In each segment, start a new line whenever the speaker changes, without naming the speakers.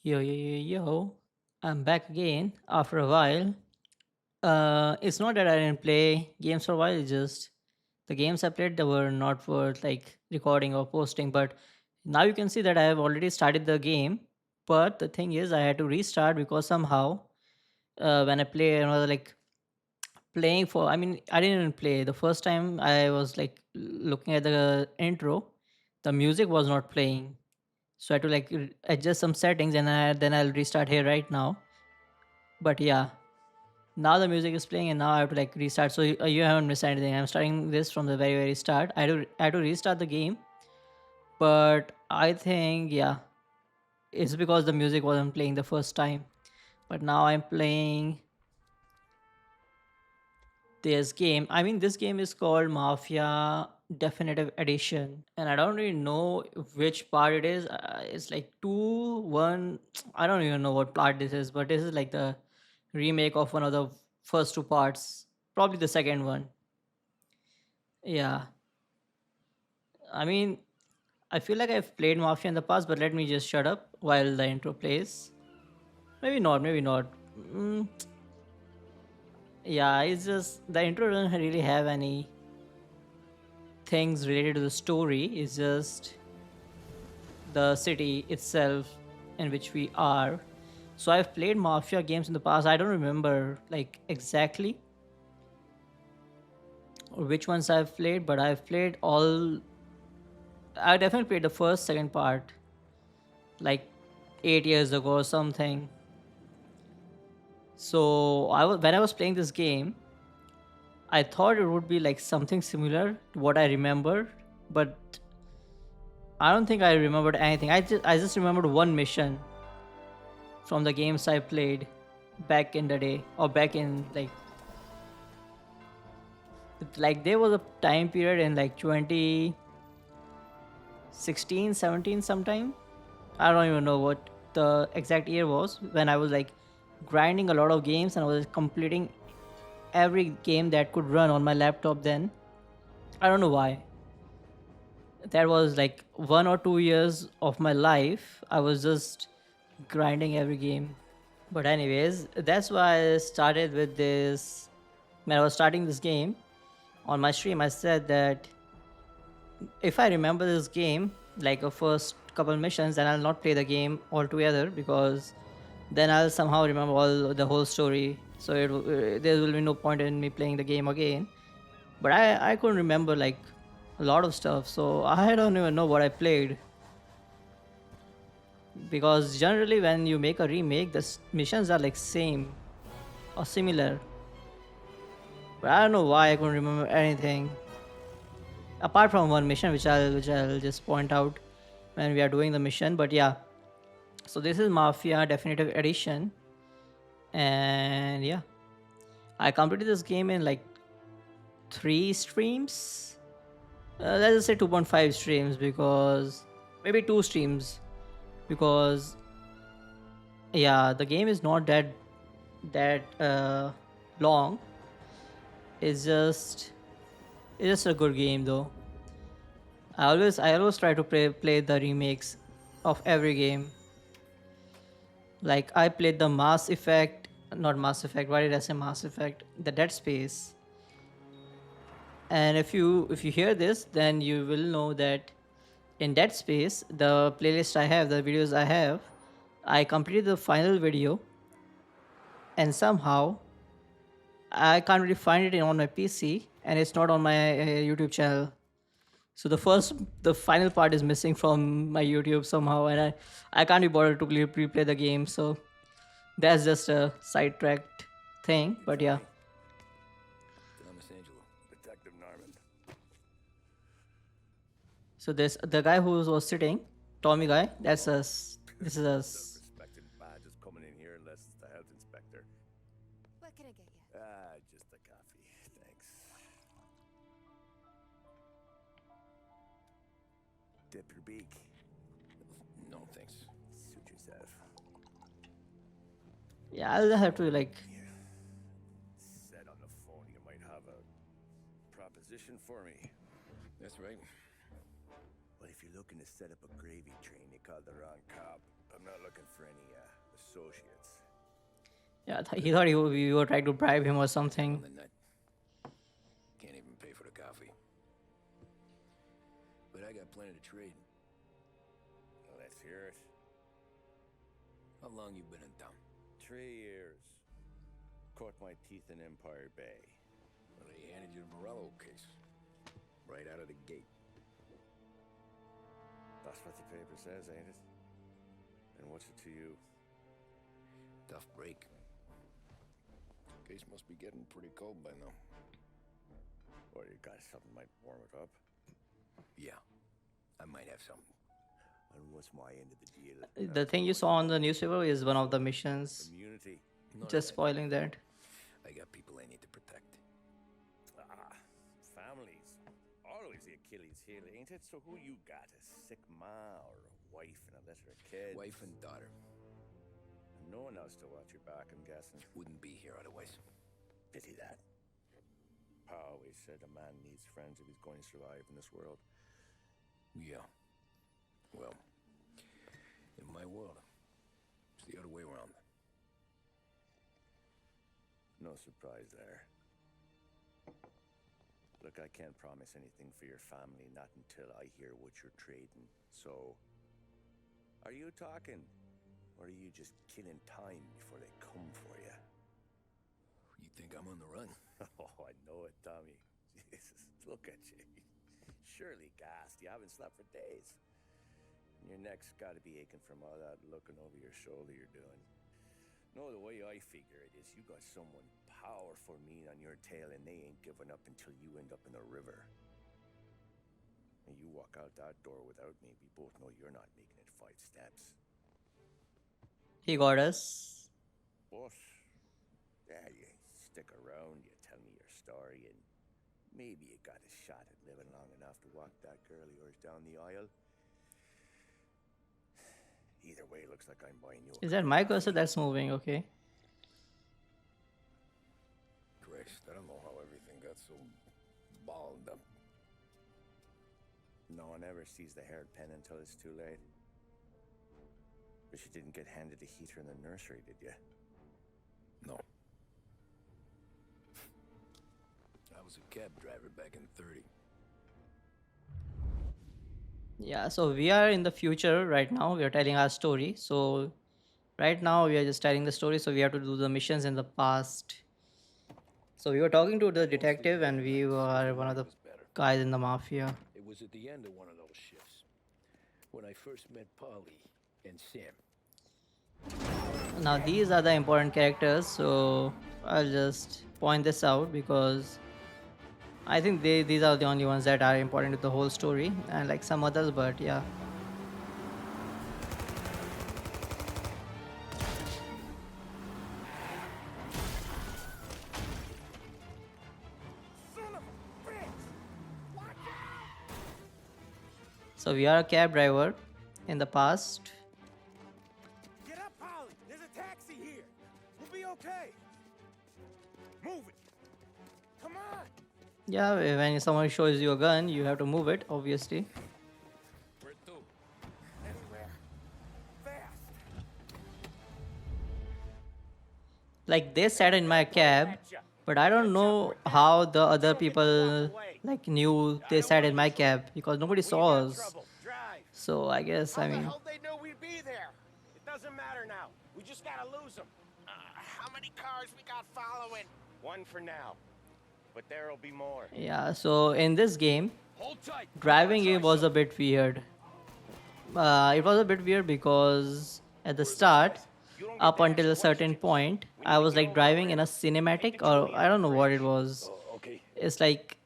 Yo, yo, yo, yo. I'm back again after a while. It's not that I didn't play games for a while, it's just the games I played that were not worth like recording or posting. But now you can see that I have already started the game. But the thing is, I had to restart because somehow when I play, like playing for, I didn't even play. The first time I was like looking at the intro, the music was not playing. So I had to like adjust some settings and then I'll restart here right now. But yeah, now the music is playing and now I have to like restart. So you haven't missed anything. I'm starting this from the very start. I had to restart the game, but I think yeah, it's because the music wasn't playing the first time. But now I'm playing this game. This game is called Mafia Definitive Edition, and I don't really know which part it is. It's like two, one. I don't even know what part this is, but this is like the remake of one of the first two parts, probably the second one. Yeah, I mean, I feel like I've played Mafia in the past, but let me just shut up while the intro plays. Maybe not, maybe not. Mm, yeah, it's just the intro doesn't really have any things related to the story. It's just the city itself in which we are. So I've played Mafia games in the past. I don't remember like exactly which ones I've played, but I've played all. I definitely played the first, second part like 8 years ago or something. So when I was playing this game, I thought it would be like something similar to what I remember, but I don't think I remembered anything. I just remembered one mission from the games I played back in the day, or back in like there was a time period in like 2016, 17 sometime. I don't even know what the exact year was when I was like grinding a lot of games and I was completing every game that could run on my laptop then. I don't know why. That was like 1 or 2 years of my life. I was just grinding every game. But anyways, that's why I started with this. When I was starting this game on my stream, I said that if I remember this game, like a first couple missions, then I'll not play the game altogether because then I'll somehow remember all the whole story. So there will be no point in me playing the game again. But I couldn't remember like a lot of stuff, so I don't even know what I played because generally when you make a remake, the missions are like same or similar. But I don't know why I couldn't remember anything apart from one mission, which I'll just point out when we are doing the mission. But yeah, so this is Mafia Definitive Edition, and yeah, I completed this game in like 3 streams. Let's just say 2.5 streams because maybe 2 streams because yeah, the game is not that long. It's just it's just a good game though. I always try to play the remakes of every game. Like I played the Mass Effect, not Mass Effect. Why did I say Mass Effect? The Dead Space. And if you hear this, then you will know that in Dead Space, the playlist I have, the videos I have, I completed the final video, and somehow I can't really find it on my PC, and it's not on my YouTube channel. So the final part is missing from my YouTube somehow, and I can't be bothered to replay the game. So that's just a sidetracked thing.
You
But
tell
yeah,
me. Thomas Angelo, Detective Narman.
so this the guy who was sitting, Tommy guy. That's
Oh,
us. This is us.
self-respecting badges coming in here unless it's the health inspector.
What can I get you?
Just a coffee. Thanks. Dip your beak. No, thanks. Suit yourself.
Yeah, I'll have to like.
Here. Said on the phone you might have a proposition for me. That's right. Well, if you're looking to set up a gravy train, you called the wrong cop. I'm not looking for any associates.
Yeah, he thought you were trying to bribe him or
Nothing on
something.
the net. Can't even pay for the coffee. But I got plenty to trade.
Let's hear it.
How long you been in town?
3 years. Caught my teeth in Empire Bay.
Well, they handed you the Morello case. Right out of the gate.
That's what the paper says, ain't it? And what's it to you?
Tough break. Case must be getting pretty cold by now.
Or you got something might warm it up?
Yeah, I might have something.
And what's my end of the deal?
The thing you saw on the newspaper is one of the missions.
Immunity.
None of
Just
that.
spoiling that.
I got people I need to protect.
Families. Always the Achilles heel, ain't it? So who you got? A sick ma or a wife and a litter of kids?
Wife and daughter.
No one else to watch your back, I'm guessing.
Wouldn't be here otherwise.
Pity that. Pa always said a man needs friends if he's going to survive in this world.
Yeah. Well, in my world, it's the other way around.
No surprise there. Look, I can't promise anything for your family, not until I hear what you're trading. So, are you talking? Or are you just killing time before they come for you?
You think I'm on the run?
Oh, I know it, Tommy. Jesus, look at you. Surely gassed. You haven't slept for days. Your neck's got to be aching from all that looking over your shoulder you're doing. No, the way I figure it is you got someone powerful mean on your tail and they ain't giving up until you end up in the river. And you walk out that door without me, we both know you're not making it 5 steps.
He got us.
But, yeah, you stick around, you tell me your story, and maybe you got a shot at living long enough to walk that girl of yours down the aisle. Either way, looks like I'm buying you a
Is that
cup of
my cursor
coffee.
that's moving? Okay.
Christ, I don't know how everything got so balled up.
No one ever sees the haired pen until it's too late. But you didn't get handed a heater in the nursery, did you?
No. I was a cab driver back in 30.
Yeah, so we are in the future right now. We are telling our story. So right now we are just telling the story. So we have to do the missions in the past. So we were talking to the detective, and we were one of the
Was better.
guys in the mafia.
It was at the end of one of those shifts when I first met Polly and Sam.
Now these are the important characters. So I'll just point this out because I think these are the only ones that are important to the whole story, and like some others, but yeah. So we are a cab driver in the past.
Get up, Polly! There's a taxi here! We'll be okay! Move it! Come on!
Yeah, when someone shows you a gun, you have to move it, obviously.
Where to?
Anywhere! Fast!
Like they sat in my cab, but I don't know how the other people like knew they sat in my cab because nobody saw us.
Drive!
So I guess I mean,
They know we'd be there? It doesn't matter now. We just gotta lose them. How many cars we got following? One for now. But there'll be more.
yeah. So in this game,
Hold tight.
driving it was a bit weird. It was a bit weird because at the start, up until a certain point, I was like driving in a cinematic or I don't know what it was.
Okay.
It's like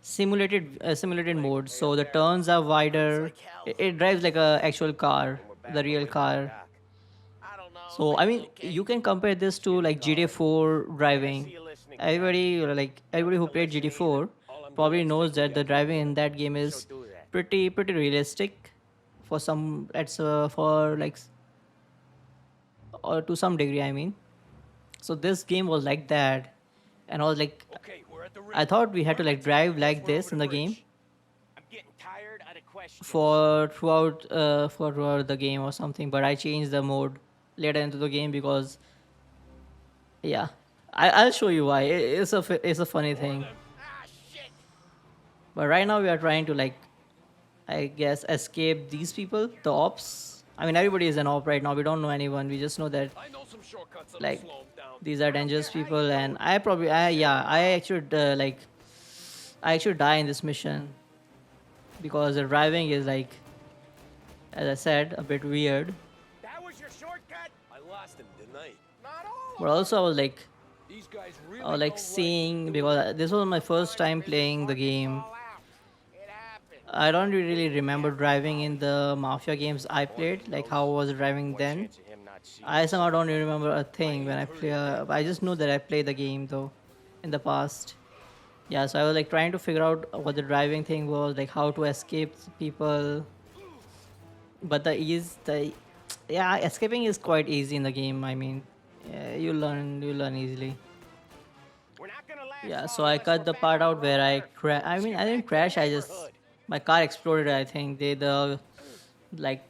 simulated mode. So the turns are wider. It drives like a actual car, the real car.
I don't know.
So I mean, you can compare this to like GTA 4 driving. Everybody who played GTA 4 probably knows that the driving in that game is pretty realistic for some for like or to some degree. I mean, so this game was like that, and I was like,
Okay, we're at the
I thought we had to like drive like this in the game.
I'm getting tired of the questions.
for throughout the game or something, but I changed the mode later into the game because yeah, I'll show you why. It's a funny thing.
Ah, shit!
But right now we are trying to like, I guess, escape these people, the ops. I mean, everybody is an op right now. We don't know anyone. We just know that
I know some shortcuts that'll
like
slow him down.
these are
I don't
dangerous
care how you
people,
do
and
it.
I probably, I yeah, I actually I actually die in this mission because the driving is like, as I said, a bit weird.
That was your shortcut?
I lost him, didn't I?
Not all
But
of
also
These guys
I was
really
like
don't like
seeing
doing
because
that.
this was my first
Sometimes
time
business
playing the
partners
game.
fall out. It happens.
I don't really remember
Yeah,
driving in
Molly.
the Mafia games I
Boy
played,
he
like
knows.
how I was driving
What
then.
chance of him not seeing
I
us?
somehow don't even remember a
I
thing when
ain't
I
heard
play.
it that
I just know
close.
that I played the game though, in the past. Yeah, so I was like trying to figure out what the driving thing was, like how to escape people. But yeah, escaping is quite easy in the game. I mean, yeah, you learn easily.
We're not gonna last
Yeah, so
long
I
unless we're
cut the
back
part
on
out
our own
where
turf.
I
Let's
mean,
get
I didn't
back to the
crash. I just
neighborhood.
my car exploded. I think the like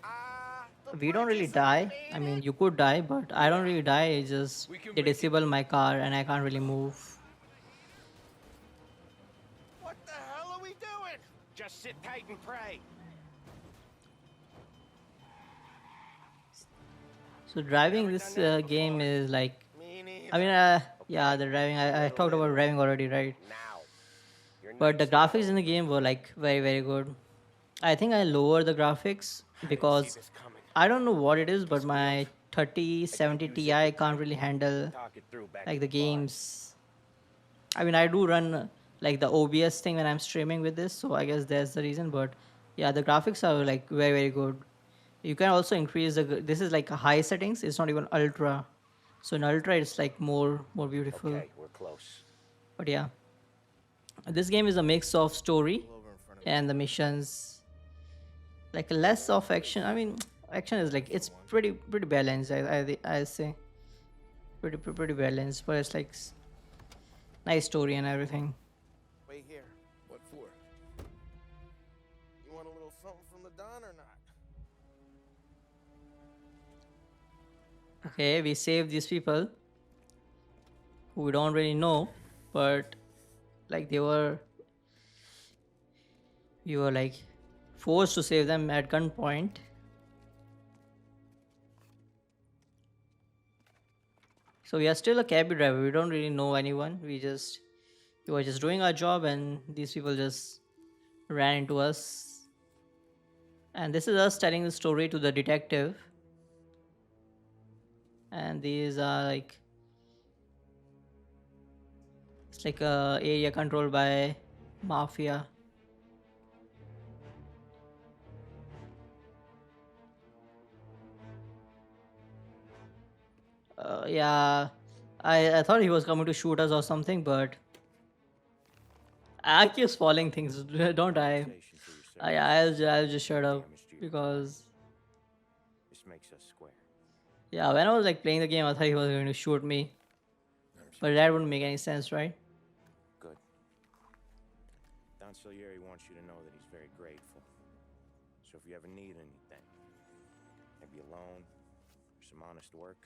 The
we don't
bridge
really
is
die.
open,
I
ain't
mean,
it?
you could die, but I don't really die. It's just
We can
they
make it.
disable my car and I can't really move.
What the hell are we doing? Just sit tight and pray.
So driving
Never done
this
this
game
before.
is like,
Me
I mean,
neither.
yeah,
Okay,
the driving.
a
I
little
talked about driving
info.
already, right?
Now, your
But the
night's not
graphics in the
over.
game were like very very good. I think I lowered the graphics
I didn't see
because
this coming.
I don't know what it is, but
Pissed me
my
off.
3070
You sit here
Ti can't
tight.
really
We'll
handle
talk it through back
like
at
the
the bar.
games. I mean, I do run like the OBS thing when I'm streaming with this, so I guess that's the reason. But yeah, the graphics are like very very good. You can also increase this is like a high settings. It's not even ultra. So in ultra, it's like more beautiful.
Okay, we're close.
But yeah, this game is a mix of story
Pull over in front of me.
and the missions, like less of action. I mean, action is like it's pretty balanced. I say pretty balanced, but it's like nice story and everything.
Wait here.
What for?
You want a little something from the Don or not?
Okay, we save these people who we don't really know, but like we were like forced to save them at gunpoint. So we are still a cab driver. We don't really know anyone. We were just doing our job, and these people just ran into us. And this is us telling the story to the detective. And these are like, it's like a area controlled by Mafia. Yeah, I thought he was coming to shoot us or something, but I keep spoiling things, don't I?
Station for your
I'll just shut up
Damage to your
because
This makes us square.
yeah, when I was like playing the game, I thought he was going to shoot me, but that wouldn't make any sense, right?
Good. Don Salieri wants you to know that he's very grateful. So if you ever need anything, maybe a loan or some honest work,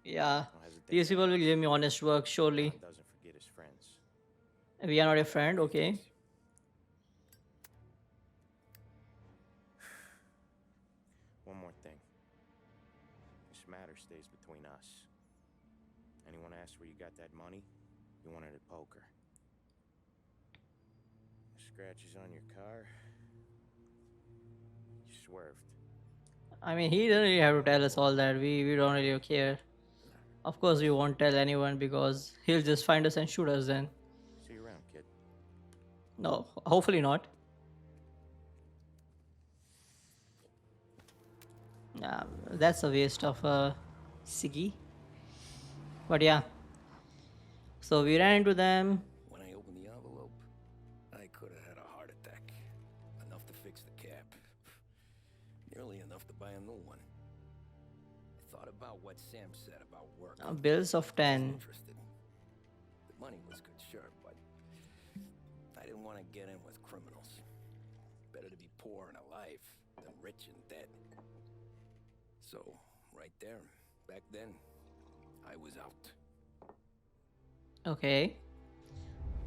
Yeah,
don't hesitate
these
to
people will
ask.
give me honest work, surely.
Don doesn't forget his friends.
We are not a friend, okay?
One more thing. This matter stays between us. Anyone asks where you got that money, you won it at poker. The scratches on your car, you swerved.
I mean, he doesn't really have to tell us all that. We don't really care. Of course, we won't tell anyone because he'll just find us and shoot us then.
See you around, kid.
No, hopefully not. That's a waste of a Siggy. But yeah, so we ran into them.
When I opened the envelope, I could have had a heart attack. Enough to fix the cap. Nearly enough to buy a new one. I thought about what Sam said about work.
Bills of
I wasn't
10.
interested. The money was good, sure, but I didn't want to get in with criminals. Better to be poor and alive than rich and dead. So, right there, back then, I was out.
Okay.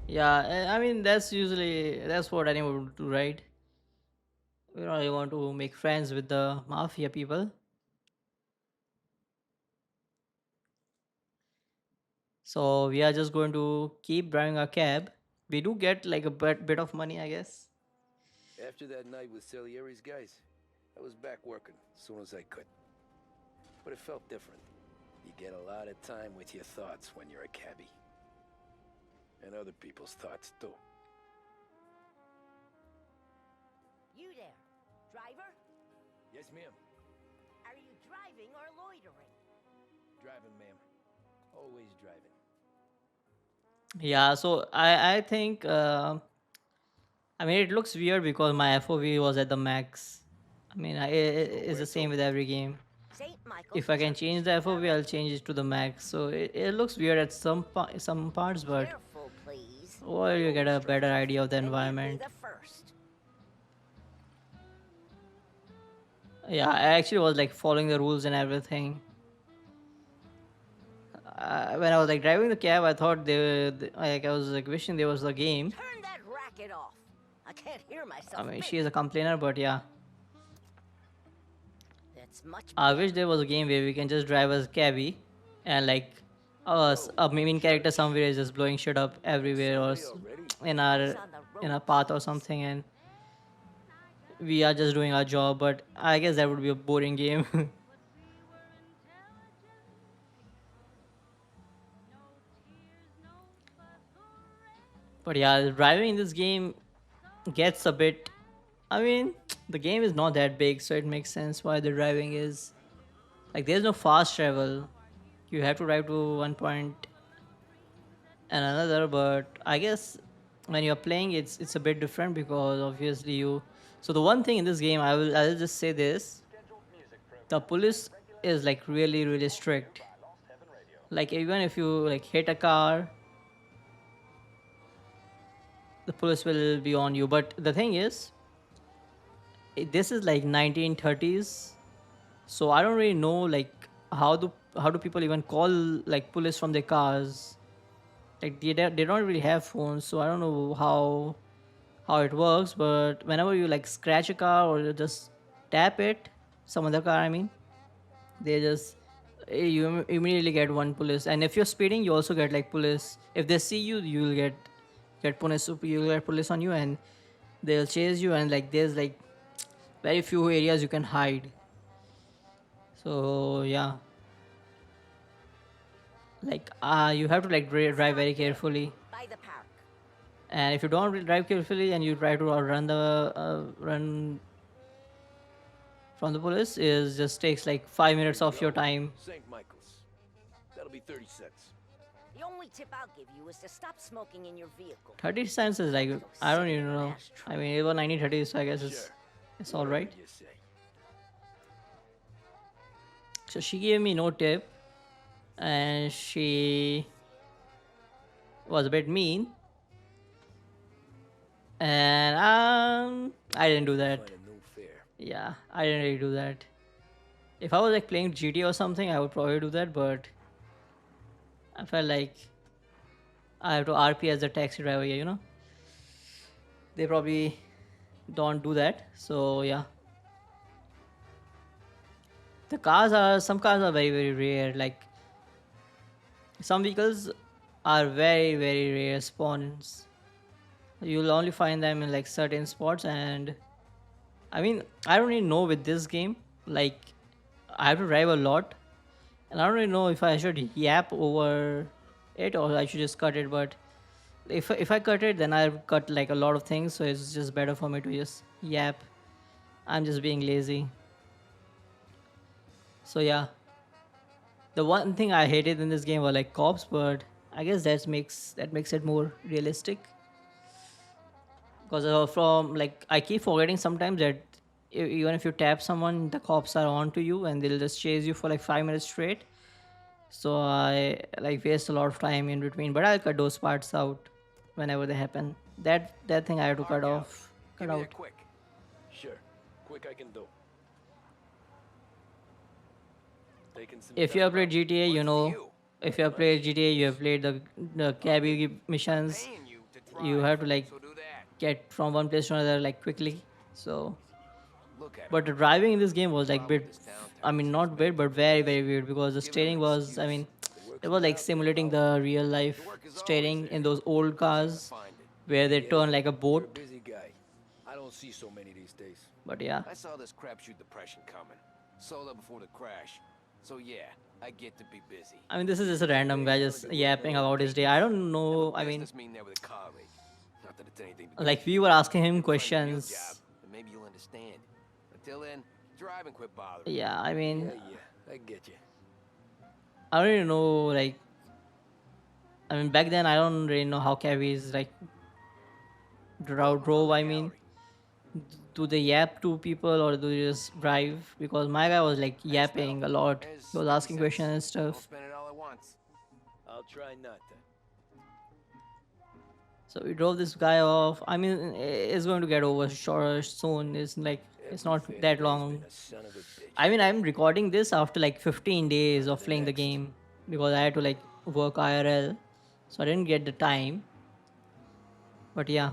Yeah, I mean that's what anyone would do, right? You want to make friends with the mafia people. So we are just going to keep driving our cab. We do get like a bit of money, I guess.
After that night with Salieri's guys, I was back working as soon as I could. But it felt different. You get a lot of time with your thoughts when you're a cabbie. And other people's thoughts, too.
You there, driver?
Yes, ma'am.
Are you driving or loitering?
Driving, ma'am. Always driving.
Yeah, so I think I mean it looks weird because my FOV was at the max. I mean
So
it's
where
the same
to?
with every game.
St. Michael's
If I can
Church.
change the FOV, I'll
Directions.
change it to the max. So it looks weird at some parts, but
Careful, please.
or
I
you get
always
a
drive
better
left,
idea of the
and you'd be
environment.
the first.
Yeah, I actually was like following the rules and everything. When I was like driving the cab, I thought like I was like wishing there was a game.
Turn that racket off. I can't hear
I
myself
mean, she
think.
is a complainer, but yeah,
That's much
I
better.
wish there was a game where we can just drive as cabbie, and like us
Whoa,
a main character
church.
somewhere is just blowing shit up everywhere or
Sunday already?
in
Eyes
our
on the
in a
road,
path or
please.
something, and we are just doing our job. But I guess that would be a boring game. But yeah, driving in this game gets a bit. I mean, the game is not that big, so it makes sense why the driving is like there's no fast travel. You have to drive to one point and another, but I guess when you're playing, it's a bit different because obviously you. So the one thing in this game, I'll just say this: the police is like really strict. Like even if you like hit a car, the police will be on you. But the thing is, this is like 1930s, so I don't really know like how do people even call like police from their cars. Like they don't really have phones, so I don't know how it works. But whenever you like scratch a car or you just tap it, some other car, I mean, they just immediately get one police. And if you're speeding, you also get like police. If they see you, you'll get police. You'll get police on you, and they'll chase you. And like there's like very few areas you can hide. So yeah, like you have to like drive
Stop
very
there,
carefully.
by the park.
And if you don't drive carefully and you try to run from the police, is just takes like 5 minutes
Here you
of your
go.
time.
St. Michael's. That'll be 30 cents.
The only tip I'll give you is to stop smoking in your vehicle.
30 cents is like
Go
I
sit
don't
in
even
an
know. I
ashtray.
mean it was 1930, so I guess
Sure.
it's all
Whatever
right.
you say.
So she gave me no tip, and she was a bit mean, and I didn't do that.
Find a new fare.
Yeah, I didn't really do that. If I was like playing GT or something, I would probably do that, but I felt like I have to RP as a taxi driver here, They probably don't do that. So yeah. Some cars are very rare. Like some vehicles are very rare spawns. You'll only find them in like certain spots, and I mean I don't really know with this game. Like I have to drive a lot, and I don't really know if I should yap over it or I should just cut it. But if I cut it, then I'll cut like a lot of things. So it's just better for me to just yap. I'm just being lazy. So yeah, the one thing I hated in this game were like cops, but I guess that makes it more realistic. Because from like I keep forgetting sometimes that even if you tap someone, the cops are on to you and they'll just chase you for like 5 minutes straight. So I like waste a lot of time in between, but I'll cut those parts out whenever they happen. That thing I have to cut
Park out.
off,
Give
cut
me
out.
that quick. Sure. Quick I can do. Taking some
If you have
time
played
out.
GTA, you
What's for
know.
you?
If
Not
you have played
much.
GTA, you have
Just
played the
talking.
cabby
I'm
missions.
paying you to
You
drive,
have to like
so do that.
get from one place to another like quickly. So,
Look at her.
but the driving in this game was like
Problem with
bit.
this town
I
turning
mean, not
suspect
bit, but
too
very
fast.
very weird because the
Giving her
steering
an
was. I
excuse.
mean,
The work's
it was
not
like
out there,
simulating
pal.
the real
The
life
work is always
steering in
there.
those old
We just gotta
cars
find it.
where they
Get it?
turn like a
You're a
boat.
busy guy. I don't see so many these days.
But yeah,
I saw this crapshoot depression coming. Sold up before the crash. So yeah, I get to be busy.
I mean, this is just a random
Today's
guy
gonna
just
be worth
yapping
more than
about his day. I
maintenance.
don't
Have a
know. I mean,
business meeting there with a colleague. Not that it's anything to do
like
with
we
you.
were asking him
Ever find a real job,
questions.
then maybe you'll understand. Until then, drive and quit bothering.
Yeah, I
Yeah,
mean,
yeah, I get you.
I don't even know. Like, I mean, back then I don't really know how cabbies like drove. I mean, do they yap to people or do they just drive? Because my guy was like
Thanks, pal.
yapping a lot. He
There's
was
50
asking questions
cents.
and
Don't
stuff.
spend it all at once. I'll try not to.
So we drove this guy off. I mean, it's going to get over short soon. It's
Every
not that
Federay's been
long.
a son of a bitch.
I mean, I'm recording this after like 15 days
On to
of
the
playing the
next.
game because I had to like work IRL, so I didn't get the time. But yeah,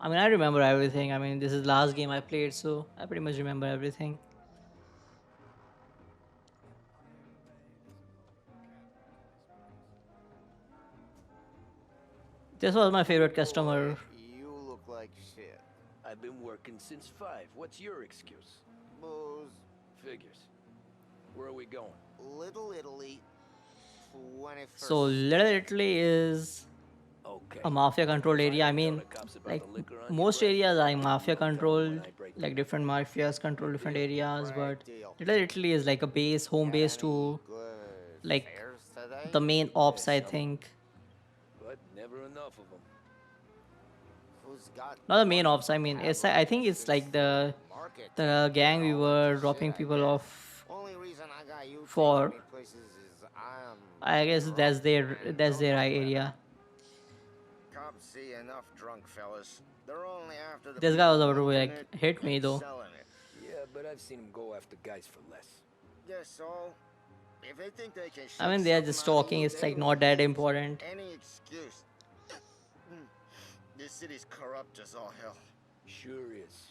I mean, I remember everything. I mean, this is the last game I played, so I pretty much remember everything. This was my favorite customer.
You look like shit.
I've been working since 5. What's your excuse?
Booze,
Figures. Where are we going?
Little Italy, 21st.
So Little Italy is
Okay.
a mafia controlled
If I
area. I
don't tell
mean,
the cops about
like
the liquor on your
most
breath,
areas are mafia
I'll tell 'em when
controlled,
I break
like
in.
different mafias control
Good
different
deal?
areas.
Great
But
deal.
Little Italy is like a base, home
Got
base
any
to
good
like
fares today?
the main ops, I
some.
think.
But never enough of them.
Who's got
Not the main
money
ops. I
for
mean, I think it's
advertisers?
like
Market.
the gang we
All bunch
were
of
dropping
shit, I
people
guess.
off
Only reason I got you
for.
taking me places is I'm
I guess
drunk and
that's
don't
their
know better.
area.
Cops see enough drunk fellas. They're only after the
This guy was
people
about to
moving
like
it
hit me
and
though.
selling it.
Yeah, but I've seen them go after guys for less.
Guess so. If they think they can
I
shake
mean, they are
something
just
out of
talking.
you,
It's
they
like
will
not that
use
important.
any excuse. This city's corrupt as all hell.
Sure is.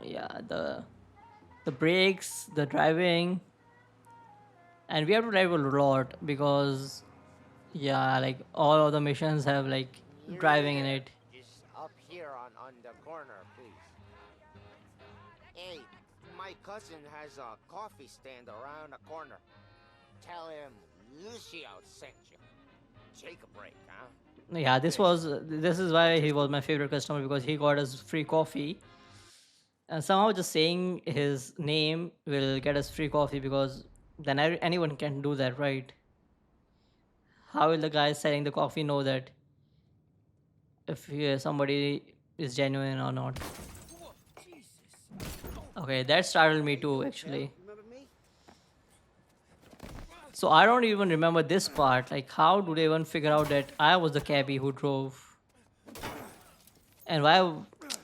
Yeah, the brakes, the driving, and we have to drive a lot because yeah, like all of the missions have like driving in it.
Just up here on the corner, please. Hey, my cousin has a coffee stand around the corner. Tell him Lucio sent you. Take a break, huh?
Yeah, this is why he was my favorite customer because he got us free coffee. And somehow just saying his name will get us free coffee because then anyone can do that, right? How will the guy selling the coffee know that if somebody is genuine or not? Okay, that startled me too, actually.
Remember me?
So I don't even remember this part. Like, how do they even figure out that I was the cabbie who drove? And why?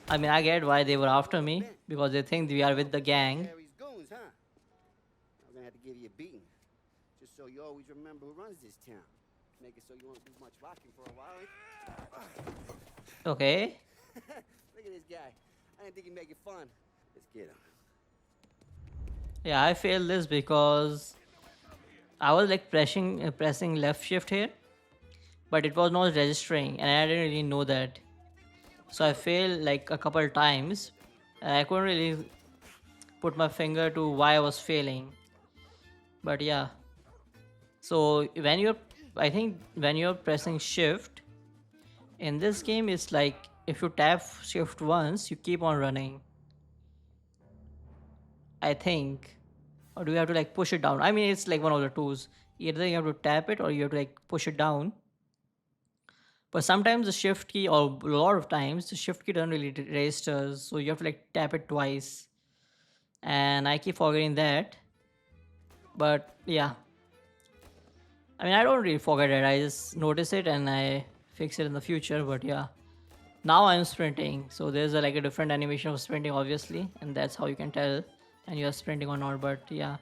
I mean, I get why they were after me because they think we are with the gang.
Harry's goons, huh? I'm gonna have to give you a beating. Just so you always remember who runs this town. Make it so you won't do much rocking for a while.
Okay.
Look at this guy. I didn't think he'd make it fun. Let's get him.
Yeah, I failed this because I was like pressing left shift here, but it was not registering, and I didn't really know that. So I failed like a couple times, and I couldn't really put my finger to why I was failing. But yeah, so I think when you're pressing shift in this game, it's like if you tap shift once, you keep on running. I think, or do you have to like push it down? I mean, it's like one of the tools. Either you have to tap it or you have to like push it down. But sometimes the shift key, or a lot of times, the shift key doesn't really register, so you have to like tap it twice. and I keep forgetting that. But yeah, I mean, I don't really forget it. I just notice it and I fix it in the future. But yeah, now I'm sprinting, so there's like a different animation of sprinting, obviously, and that's how you can tell and you're sprinting or not. But yeah,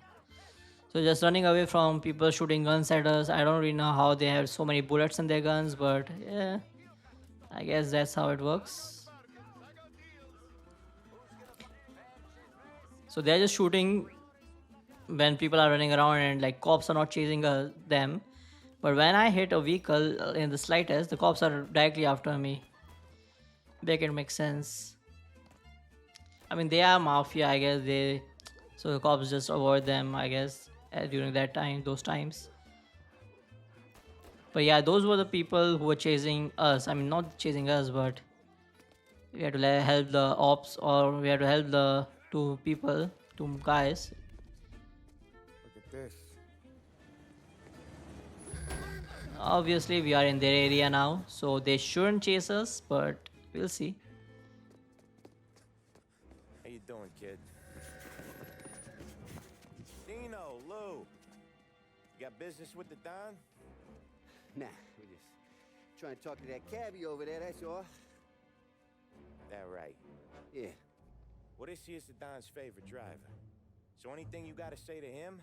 so just running away from people shooting guns at us. I don't really know how they have so many bullets in their guns, but yeah, I guess that's how it works. So they're just shooting when people are running around and like cops are not chasing them. But when I hit a vehicle in the slightest, the cops are directly after me. Make it make sense. I mean, they are mafia, I guess. They so the cops just avoid them, I guess, during that time, those times. But yeah, those were the people who were chasing us. I mean, not chasing us, but we had to help the ops, or we had to help the two guys.
Look at this.
Obviously, we are in their area now, so they shouldn't chase us, but we'll see.
How you doing, kid? Dino, Lou. You got business with the Don?
Nah, we just trying to talk to that cabbie over there, that's all.
That right.
Yeah.
What is he is the Don's favorite driver? So anything you gotta say to him,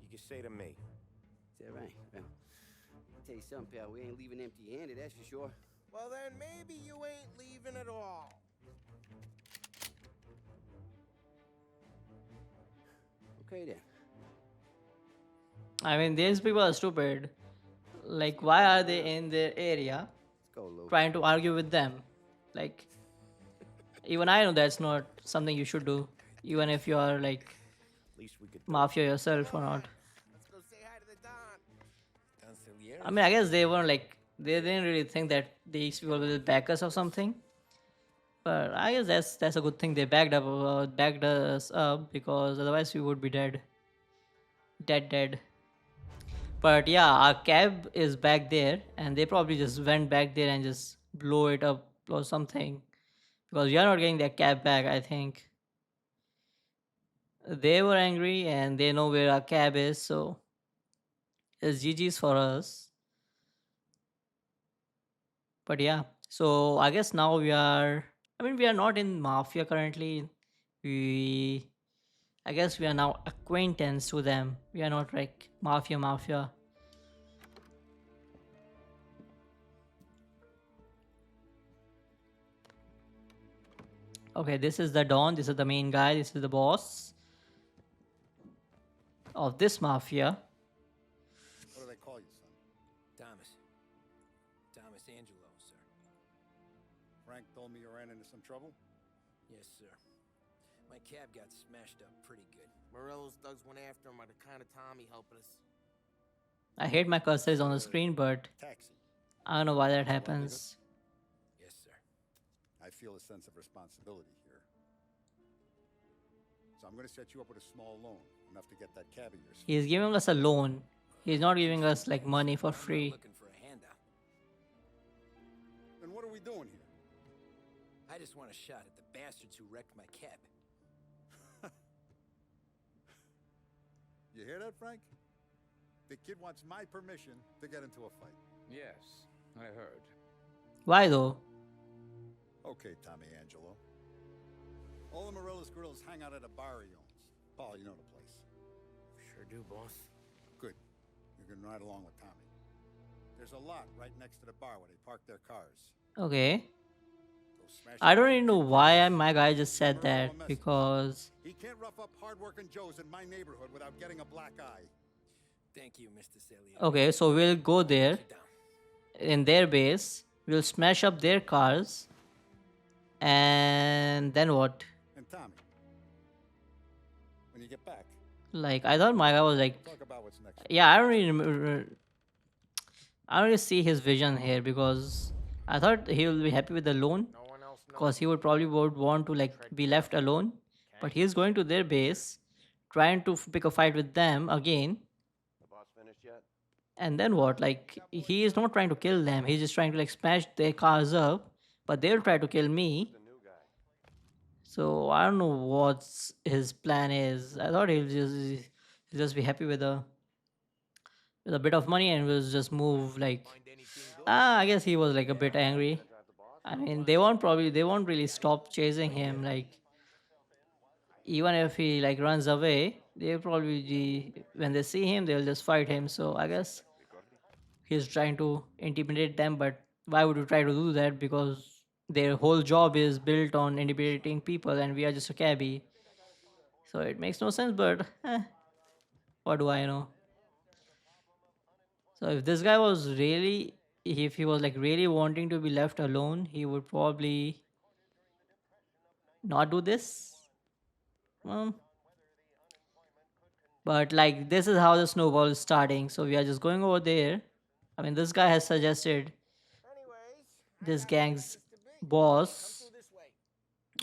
you can say to me.
Is that right? Well, I'll tell you something, pal. We ain't leaving empty-handed, that's for sure.
Well, then maybe you ain't leaving at all.
Okay, then.
I mean, these people are stupid. Like, why are they in their area
Let's go, Lou.
trying to argue with them? Like, even I know that's not something you should do, even if you are like
Least we could do.
mafia yourself or not.
Let's go say hi to the Don.
Consigliere?
I mean, I guess they weren't like they didn't really think that these people will back us or something. But I guess that's a good thing they backed us up, because otherwise we would be dead. But yeah, our cab is back there, and they probably just went back there and just blow it up or something, because we are not getting that cab back. I think they were angry and they know where our cab is, so it's GG's for us. But yeah, so I guess now we are. I mean, we are not in mafia currently. We, I guess, we are now acquaintance to them. We are not like mafia. Okay, this is the Don. This is the main guy. This is the boss of this mafia.
What do they call you, son?
Thomas. Thomas Angelo, sir.
Frank told me you ran into some trouble?
Yes, sir. My cab got smashed up pretty good.
Morello's thugs went after him by the kind of Tommy helping us.
I hate my cursor is on the screen, but
Taxi.
I don't know why that happens.
Yes, sir.
I feel a sense of responsibility here. So I'm going to set you up with a small loan, enough to get that cab of yours.
He's giving us a loan. He's not giving us like money for
I'm not
free.
looking for a handout.
Then what are we doing here?
I just want a shot at the bastards who wrecked my cab.
You hear that, Frank? The kid wants my permission to get into a fight.
Yes, I heard.
Why though?
Okay, Tommy Angelo. All the Morello's grills hang out at a bar he owns. Paul, you know the place.
Sure do, boss.
Good. You can ride along with Tommy. There's a lot right next to the bar where they park their cars.
Okay.
Go smash
I
it
don't
up
even
and
know
kick
why
their ass.
my guy just said
Morello a
that,
message.
because
He can't rough up hard-working Joes in my neighborhood without getting a black eye.
Thank you, Mr. Salier.
okay, so we'll go there
Sit down.
in their base. We'll smash up their cars, and then what?
And Tommy, when you get back,
Like, I thought my guy was like,
talk about what's next.
yeah, I don't really, I don't really see his vision here, because I thought he will be happy with the loan,
No one else knows.
because he would probably would want to like be left alone. But he's going to their base, trying to pick a fight with them again.
The boss finished yet?
And then what? Like, he is not trying to kill them. He's just trying to like smash their cars up. But they'll try to kill me.
The new guy.
So I don't know what his plan is. I thought he'll just be happy with a bit of money and will just move like. I guess he was like a bit angry. I mean, they won't really stop chasing him. Like even if he like runs away, they'll probably when they see him, they'll just fight him. So I guess he's trying to intimidate them. But why would you try to do that? Because their whole job is built on intimidating people, and we are just a cabbie. So it makes no sense. But what do I know? So if this guy was really, if he was like really wanting to be left alone, he would probably not do this. Um, but like this is how the snowball is starting. So we are just going over there. I mean, this guy has suggested
Anyways, I
this
got a
gang's
places to be. Come
boss
through this way.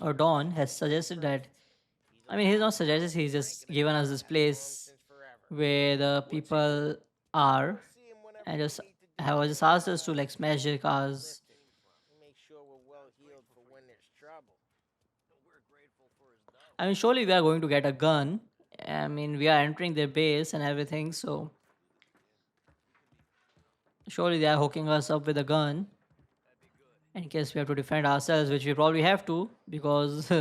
or Don has suggested that.
He's
I mean, he's not
alive.
suggested. He's just
Cranking it
given us
out.
this
I've known him
place
since forever.
where the
What's he do?
people are,
You'll see him whenever
and
we
just
need to do
have just asked us to like smash their
heavy
cars.
lifting. He makes sure we're well healed for when there's trouble.
We're grateful for his dough.
I mean, surely we are going to get a gun. I mean, we are entering their base and everything, so surely they are hooking us up with a gun in case we have to defend ourselves, which we probably have to because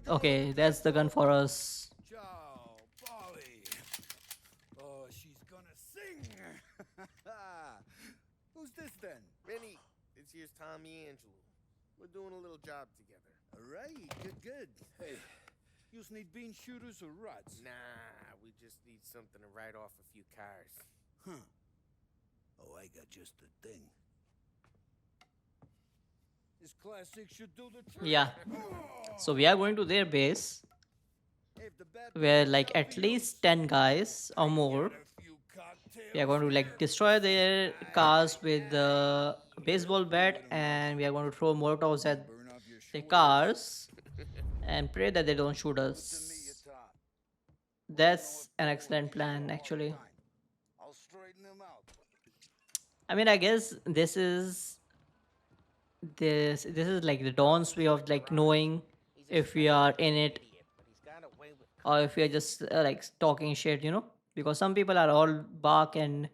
okay, that's the gun for us.
Ciao, Polly. Oh, she's gonna sing. Who's this then?
Vinny, this here's Tommy Angelo. We're doing a little job together.
All right, good. Hey, you need bean shooters or rods?
Nah, we just need something to write off a few cars.
Huh. Oh, I got just the thing. This classic should do the trick.
Yeah. So we are going to their base
If the bad
where
boys
like
out
at
for
least
you,
10 guys or more.
a few cocktails.
We are going to like destroy their cars with the baseball bat, and we are going to throw molotovs at
Burn off your
their
shoulders.
cars and pray that they don't shoot
Good to meet you,
us.
Tom.
That's an excellent plan, actually.
I'll straighten them out.
I mean, I guess this is like the Dawn's way of like knowing
He's a
if we are in it
idiot, but he's got away with
or if we are just like talking shit, because some people are all bark and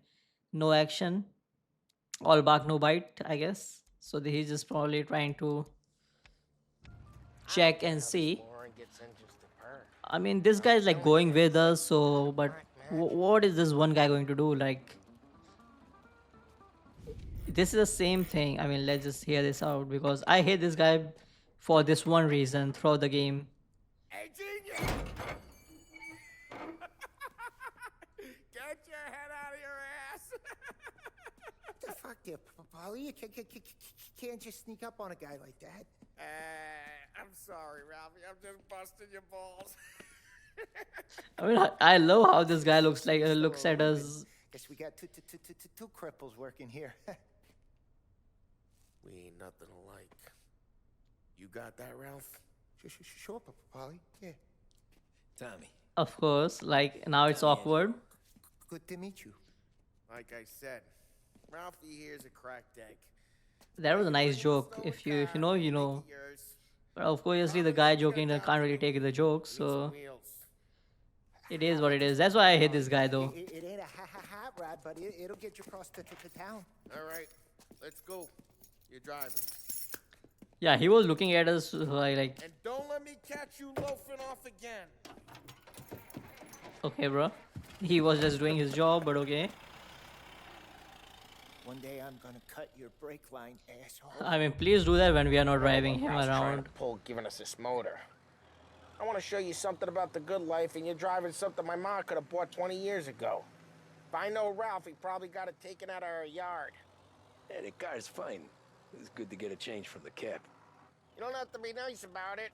no action, all bark no bite, I guess. So he's just probably trying to check and see.
Moron gets in just a purr.
I mean, this guy is like going with us, so but what is this one guy going to do? Like, this is the same thing. I mean, let's just hear this out because I hate this guy for this one reason throughout the game.
Hey, genius! Get your head out of your ass!
The fuck there, Polly? You can't just sneak up on a guy like that.
I'm sorry, Ralphie. I'm just busting your balls.
I mean, I love how this guy looks looks at us.
Guess we got two cripples working here.
We ain't nothing alike. You got that, Ralph?
Sure, Polly. Yeah.
Tommy.
Of course, like now it's awkward.
Good to meet you.
Like I said, Ralphie here's a cracked egg.
That was a nice joke. If you know, you know. But of course, obviously the guy joking can't really take the joke, so it is what it is. That's why I hate this guy though.
It ain't a hot rod, but it'll get you across to town.
All right, let's go. You're driving.
Yeah, he was looking at us like,
And don't let me catch you loafing off again.
okay, bro. He was just doing his job, but okay.
One day I'm gonna cut your brake line, asshole.
I mean, please do that when we are not driving him
Ralph's trying
around.
to pull, giving us this motor. I want to show you something about the good life, and you're driving something my mom could have bought 20 years ago. If I know Ralph, he probably got it taken out of our yard.
Yeah, the car's fine. It's good to get a change from the cab.
You don't have to be nice about it.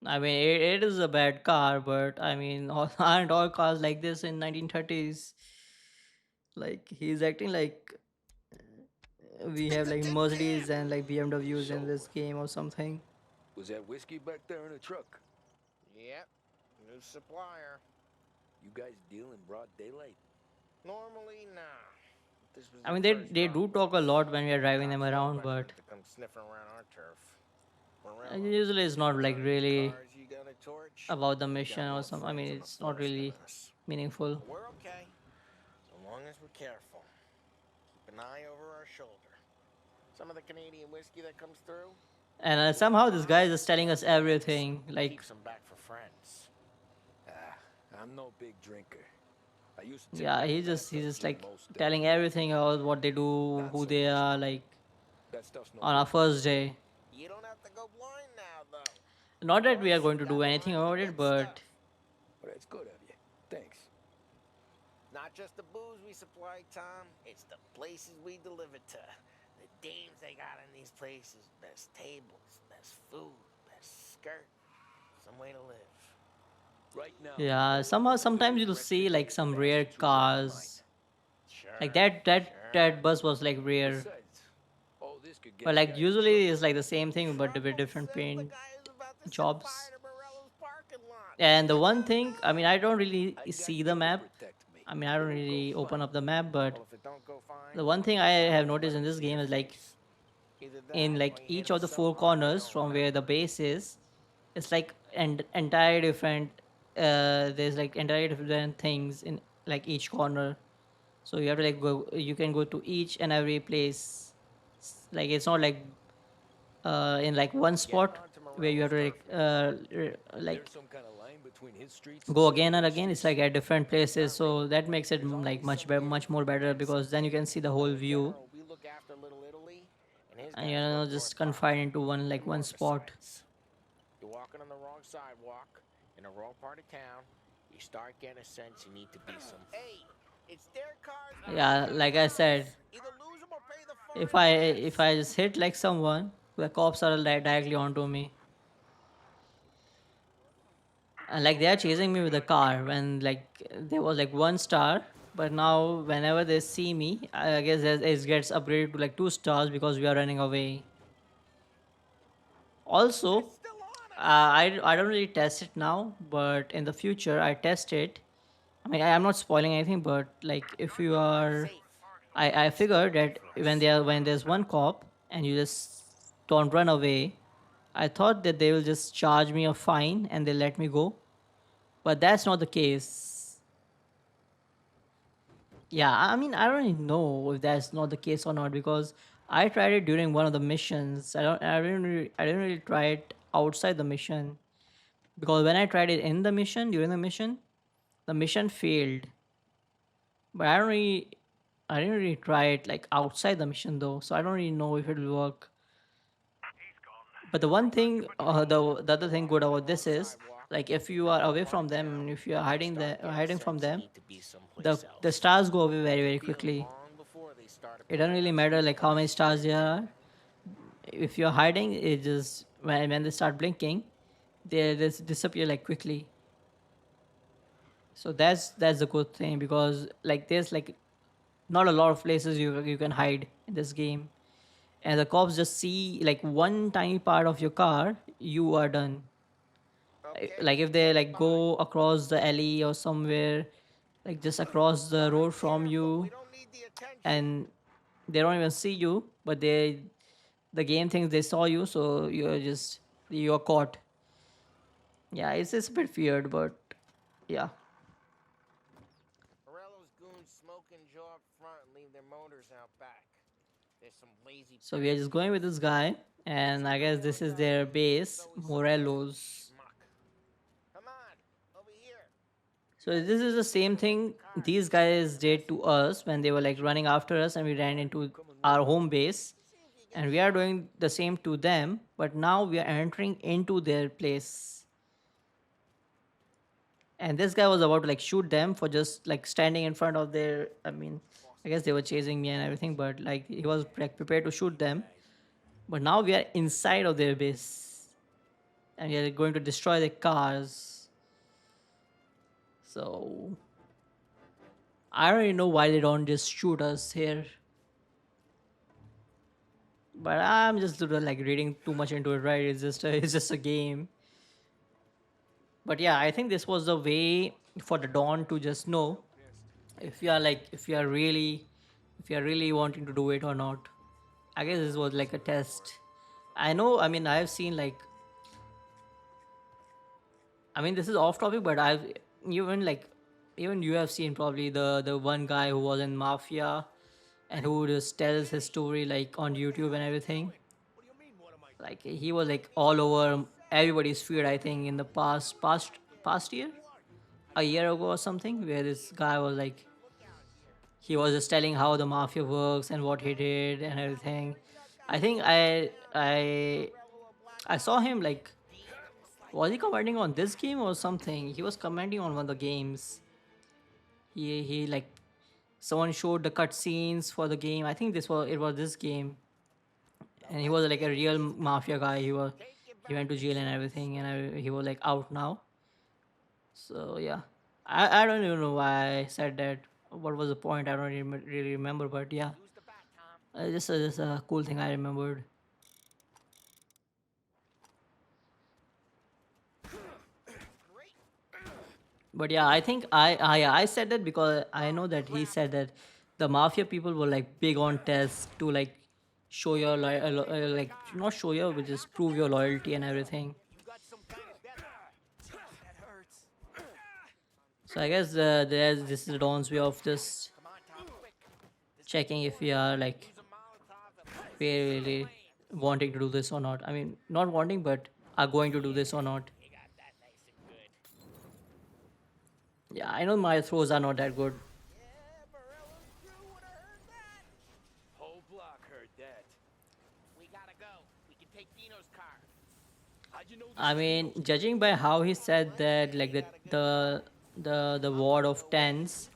I mean, it is a bad car, but I mean, aren't all cars like this in 1930s? Like he's acting like we have like Mercedes and like BMWs in this game or something.
Was that whiskey back there in the truck?
Yep, new supplier.
You guys deal in broad daylight?
Normally, nah. This was
I
the
mean,
first
they do
robbery.
talk a lot when we are driving them
Cops know
around,
better than
but
to come sniffing around our turf. Morello,
Usually it's not
got
like
any
really
cars you got a torch?
about the
We got
mission or
more
something. I mean,
friends on the
it's not
force than
really
us.
meaningful.
But we're okay, so long as we're careful. Keep an eye over our shoulder. Some of the Canadian whiskey that comes through,
And
we don't
somehow this
buy,
guy is just telling
or
us
flex.
everything. Like,
Keep some back for friends.
Ah, I'm no big drinker. I used to take
yeah,
care of
he's
bathtubs
just
here
like
most days.
telling everything about what they do,
Not
who
so
they
much
are,
now.
like
That stuff's no
on
good
our
for you.
first day.
You don't have to go blind now, though.
Not that we are
Boys,
going to
got
do
in
anything
line for the
about it,
good
but
stuff.
But it's good of you. Thanks.
Not just the booze we supply, Tom. It's the places we deliver to. The dames they got in these places. Best tables, best food, best skirt. Some way to live.
Right now,
yeah,
all of
somehow
us are
sometimes
doing
you'll see like
recreational
some rare
prostitution on mine.
cars. Like
Sure,
that
sure.
bus was like rare.
Besides, all this could get
But
a
like
guy in
usually
trouble.
it's like the same thing but with
Trouble
different
says the
paint
guy is about to set fire
jobs.
to Morello's parking lot.
And the one thing, I mean, I don't really
I got
see the
you to
map.
protect me.
I mean, I don't
It'll go
really open
fine.
up the map, but
Well, if it don't go fine,
the one thing I
I'll
have
have to
noticed
let
in
him
this
see
game
your
is like
face. Either
in
that,
like
or you hit
each
him
of the
so
four
hard he
corners
don't
from where the
remember.
base is, it's like an entire different. There's like entirely different things in like each corner. So you have to like go. You can go to each and every place. Like it's not like in like one
Getting
spot
onto
where you have
Morello's
to
turf now.
There's
like
some kind of line between his streets and
go again and
civilian
again. It's
streets.
like at different places,
Not
so
really.
that makes it
There's
like
always
much
some gated
much more better because then you can see the whole
But in
view,
general, we look after Little Italy, and his
and
guys go
just
north 5
confined into one
and
like one
more
spot.
besides. You're walking on the wrong sidewalk in the wrong part of town. You start getting a sense you need to be some. Hey, it's their cars, not
Yeah, like I said,
ours. Either lose them or pay the
if
fine
I if
fast.
I just hit like someone, the cops are like directly onto me, and like they are chasing me with a car when like there was like one star, but now whenever they see me, I guess it gets upgraded to like 2 stars because we are running away. Also,
It's still on us.
I don't really test it now, but in the future I test it. I mean, I'm not spoiling anything, but like if you are,
Safe.
I
Still
figured
working
that
for
when
us.
there's one cop and you just don't run away, I thought that they will just charge me a fine and they let me go, but that's not the case. Yeah, I mean, I don't really know if that's not the case or not because I tried it during one of the missions. I didn't really try it outside the mission because when I tried it in the mission during the mission failed. But I didn't really try it like outside the mission though, so I don't really know if it will work. But the one thing, the other thing good about this is
Sidewalk
like if
in
you
the
are
wrong
away
part
from
of
them,
town.
and if you are
You start getting a
hiding from
sense you
them,
need to be someplace
the
else.
stars go away very
You
very
feel it
quickly.
long before they start
It doesn't
appearing
really
on
matter
street
like how many
corners.
stars there are. If you're hiding, it just when they start blinking, they just disappear like quickly. So that's a good thing because like there's like not a lot of places you can hide in this game, and the cops just see like one tiny part of your car, you are done.
Okay,
Like if they
stand
like
by.
go across the alley or somewhere, like just across the
Drive
road from
careful. We
you,
don't need the attention.
and they don't even see you, but the game thinks they saw you, so you're caught. Yeah, it's a bit weird, but yeah.
Morello's goons smoke and jaw up front and leave their motors out back. There's some lazy
So we are just going with
bastards.
this guy,
Let's
and
see
I
who
guess this
wants
is
our
their
booze. There's
base,
always some lazy
Morelos.
schmuck. Come on, over here. You
So
guys
this
are
is the
too good
same
to make
thing
the cars.
these guys
The rest
did
of
to
us
us when they were like running after us and we ran
Why are you
into
coming with
our
me?
home base.
See if you get
And we are
shot.
doing the same to them, but now we are entering into their place. And this guy was about to like shoot them for just like standing in front of their. I mean, I guess they were chasing me and everything, but like he was like prepared to shoot them. But now we are inside of their base, and we are going to destroy the cars. So I don't really know why they don't just shoot us here. But I'm just like reading too much into it, right? It's just a game. But yeah, I think this was the way for the Dawn to just know if you are like if you are really wanting to do it or not. I guess this was like a test. I know. I mean, I've seen like. I mean, this is off topic, but I've even like even you have seen probably the one guy who was in Mafia and who just tells his story like on YouTube and everything. Like he was like all over everybody's feed. I think in the past year, a year ago or something, where this guy was like he was just telling how the mafia works and what he did and everything. I think I saw him like was he commenting on this game or something? He was commenting on one of the games. He like someone showed the cutscenes for the game. I think it was this game, and he was like a real mafia guy. He went to jail and everything, and he was like out now. So yeah, I don't even know why I said that. What was the point? I don't really remember, but yeah, just a cool thing I remembered. But yeah, I think I said that because I know that he said that the mafia people were like big on tests to like show your like not show your but just prove your loyalty and everything. So I guess there's this is Don's way of just checking if we are like we really wanting to do this or not. I mean, not wanting, but are going to do this or not. Yeah, I know my throws are not that good.
Whole block heard that. We gotta go. We can take Dino's car. How'd you know this
I
is
mean,
Dino's?
judging by how he said that, like the ward of tens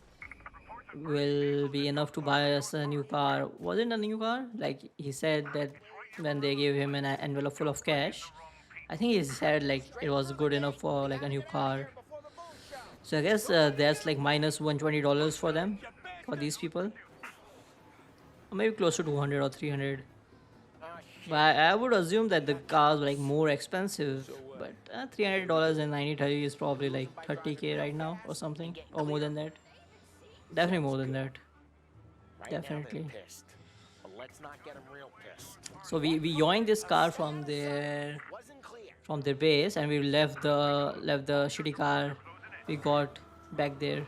will be enough to buy us a new car. Was it a new car? Like he said that when they gave him an envelope full of cash, I think he said like it was good enough for like a new car. So I guess that's like minus $120 for them, for these people, or maybe close to 200 or 300.
Oh
But
shit.
I would assume that the cars were like more expensive. But $300 and 9030 is probably like 30K right now or something, or more than that. Definitely more
Sounds
than
good.
that.
Right now they're
Definitely.
pissed. But let's not get them real pissed.
So we yoinked this car
Wasn't clear.
from their base, and we left the shitty car we got back there.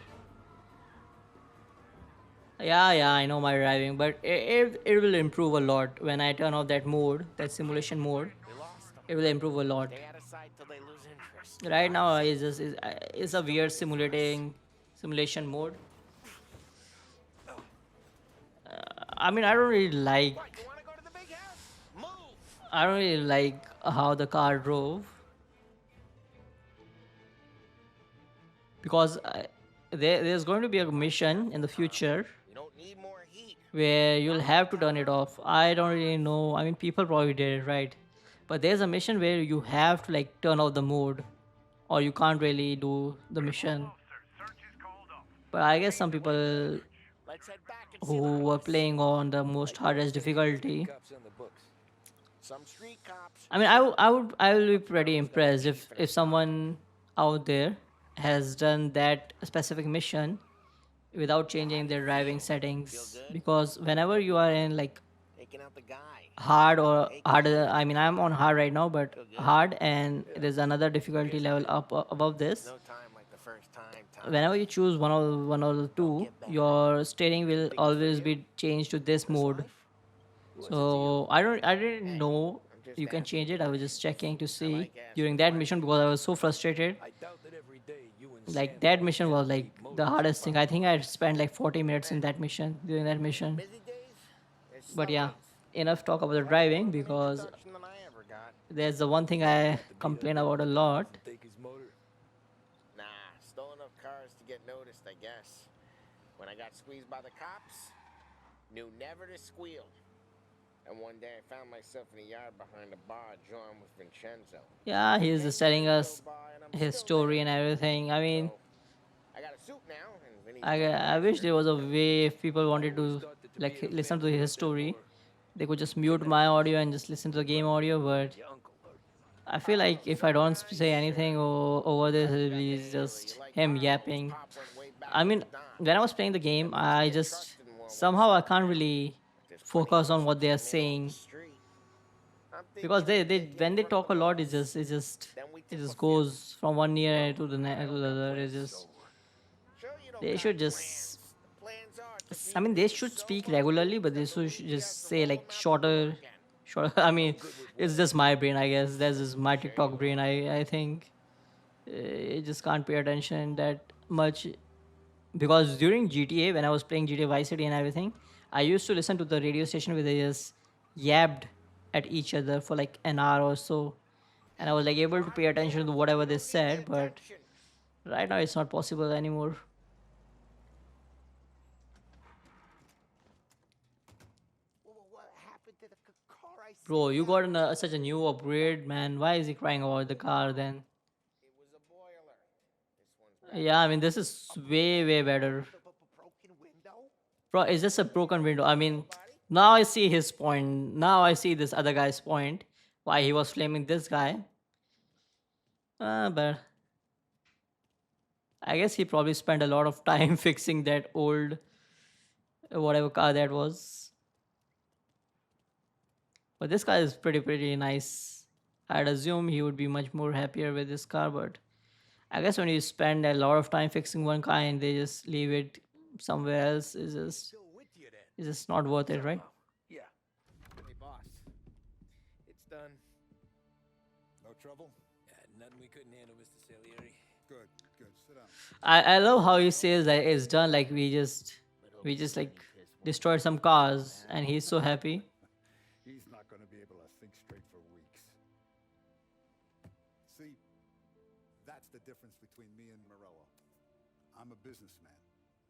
Yeah, I know my driving, but it will improve a lot when I turn off that mode, that simulation mode.
We lost them.
It will improve a lot.
Stay out of sight till they lose interest.
Right now, it's a weird simulation mode. I mean,
What, you wanna go to the big house? Move!
I don't really like how the car drove because there's going to be a mission in the future
We don't need more heat.
where you'll have to turn it off. I don't really know. I mean, people probably did it, right? But there's a mission where you have to like turn off the mode, or you can't really do the mission. But I guess some people
Let's head back and see the
who were
boss.
playing on the most hardest difficulty.
Cops on the books.
Some street cops.
I mean, I will be pretty impressed if someone out there has done that specific mission without changing their driving settings, because whenever you are in like
Taking out the guy.
hard or harder, I mean I'm on hard right now, but hard, and there's another difficulty level up above this.
No time like the first time. Tom.
Whenever you choose one or the two, your steering will always be changed to this mode. So I didn't know you can change it. I was just checking to see during that mission because I was so frustrated.
I doubt that every day you and
Like
Sam
that
go
mission
down
was
to
like
keep
the
motors
hardest thing. I
afloat.
think I spent like 40 minutes in that mission during that mission.
Busy days? There's
But
some
yeah,
days.
enough talk about the driving,
More of an
because
introduction than I ever got.
there's the one thing I complain about a lot.
Take his motor.
Nah, stole enough cars to get noticed, I guess. When I got squeezed by the cops, knew never to squeal. And one day I found myself in a yard behind a bar drawing with Vincenzo.
Yeah, he's just telling us
Go by and I'm
his
still
story
there.
and everything. I mean,
So, I got a suit now, and Vinny's my
I wish
manager.
there was a way if people wanted to
Always thought that to
like
be in a
listen to
family
his
like that,
story,
Laura,
they could just mute my audio and just listen to the game audio. But
your uncle heard.
I feel like if I don't say anything over this, it'll be just him yapping.
Pop went way back
I
with
mean,
the Don.
when I was playing the game, I
Get
just
trusted more when
somehow I
it's
can't
done.
really
There's plenty
focus
of
on
us
what
who
they are
came in off the
saying.
street. I'm I'm
because
thinking
they
we
they
get hit
when
in
they
front of
talk
the
a lot,
boss, then we
it
tip a
just
few.
goes from one ear to
I
to
don't
the
got
other. It's
plans,
just
so
Sure you don't
they
got
should just.
plans. The plans are to
I
beat
mean, they
this
should
so
speak
much
regularly,
booze
but they
that
should
Luigi has
just
to
say
roll
like
him out the door
shorter,
again.
short. I
I'm
mean,
good with
it's
whatever.
just my brain, I guess. That's just my
Sure you
TikTok brain.
are.
I think it just can't pay attention that much because during GTA, when I was playing GTA Vice City and everything, I used to listen to the radio station where they just yapped at each other for like an hour or so, and I was like able to pay
Drive
attention to
careful.
whatever
You
they
don't need the
said. But
attention.
right now, it's not possible anymore.
What happened to the car I
Bro,
saved
you
up?
got such a new upgrade, man. Why is he crying about the car then?
It was a boiler. This one's
Yeah, I
better.
mean, this is way better.
Broken window?
Bro, it's just a broken window. I mean,
Nobody?
now I see his point. Now I see this other guy's point. Why he was flaming this guy. But I guess he probably spent a lot of time fixing that old whatever car that was. But this car is pretty nice. I'd assume he would be much more happier with this car, but I guess when you spend a lot of time fixing one car and they just leave it somewhere else,
still with you then.
it's just not worth it, right?
Yeah.
Hey, boss. It's done.
No trouble?
Nothing we couldn't handle, Mr. Salieri.
Good, good. Sit down.
I love how he says that it's done like we just like destroyed some cars and he's so happy.
He's not going to be able to think straight for weeks. See, that's the difference between me and Morello. I'm a businessman.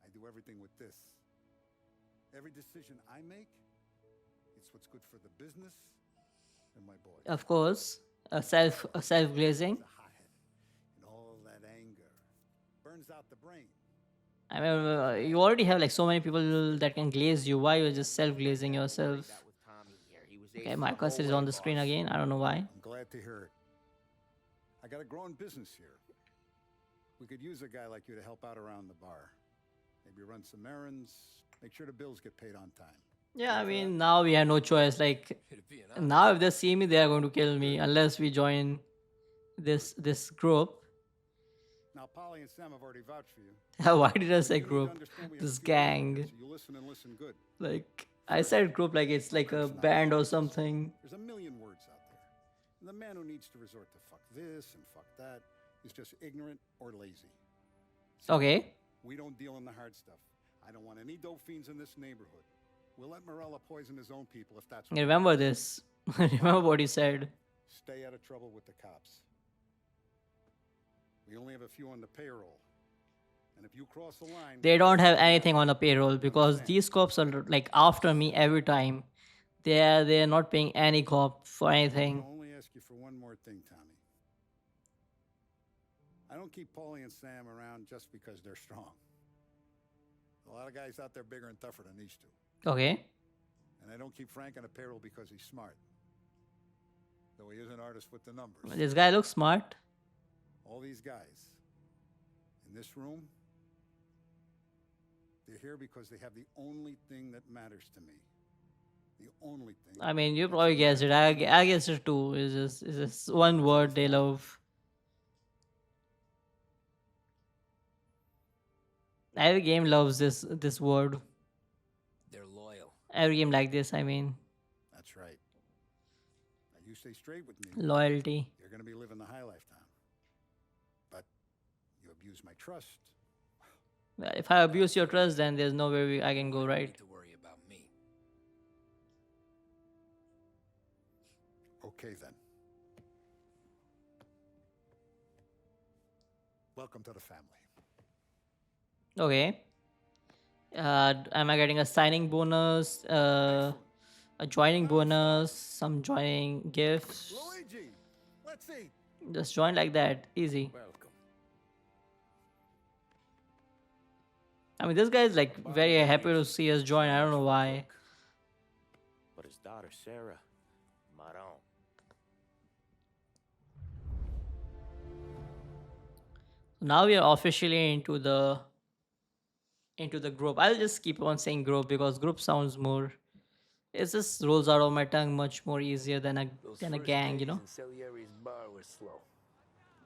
I do everything with this. Every decision I make, it's what's good for the business and my boys.
Of course, a self glazing.
He's a hothead, and all that anger burns out the brain.
I mean, you already have like so many people that can glaze you. Why you're just self glazing yourself?
That with Tommy here. He was
Okay,
ace
my
the whole
cursor is
way,
on the screen
boss.
again. I don't know why.
I'm glad to hear it. I got a growing business here. We could use a guy like you to help out around the bar. Maybe run some errands, make sure the bills get paid on time.
Yeah, I mean, now we have no choice. Like,
It'd be an
now if they see me, they are going to kill me unless we join this group.
Now, Polly and Sam have already vouched for you.
Why did I say
You need to
group?
understand we have
This
a few rules
gang.
here, so you listen and listen good.
Like, I said group like it's like a band or something.
There's a million words out there. And the man who needs to resort to fuck this and fuck that is just ignorant or lazy.
Okay.
We don't deal in the hard stuff. I don't want any dope fiends in this neighborhood. We'll let Morella poison his own people if that's what
Remember this. Remember what he said.
Stay out of trouble with the cops. We only have a few on the payroll. And if you cross the line...
They don't have anything on the payroll because these cops are like after me every time. They're not paying any cop for anything.
I'll only ask you for one more thing, Tommy. I don't keep Paulie and Sam around just because they're strong. A lot of guys out there bigger and tougher than these two.
Okay.
And I don't keep Frank on a payroll because he's smart. Though he is an artist with the numbers.
This guy looks smart.
All these guys in this room, they're here because they have the only thing that matters to me. The only thing.
I mean, you probably guessed it. I guessed it too. It's just one word they love. Every game loves this word.
They're loyal.
Every game like this, I mean,
That's right. Now you stay straight with me.
loyalty.
You're going to be living the high life, Tom. But you abuse my trust.
Well, if I abuse your trust, then there's nowhere I can go,
You
right?
need to worry about me.
Okay, then. Welcome to the family.
Okay. Am I getting a signing bonus? A joining bonus? Some joining gifts?
Luigi, let's eat.
Just join like that. Easy.
Welcome.
I mean, this guy is like very happy to see us join. I don't know why.
But his daughter, Sarah, Maron.
Now we are officially into the group. I'll just keep on saying group because group sounds more It just rolls out of my tongue much more easier
Those
than a
first
gang, you
days
know.
in Salieri's bar were slow.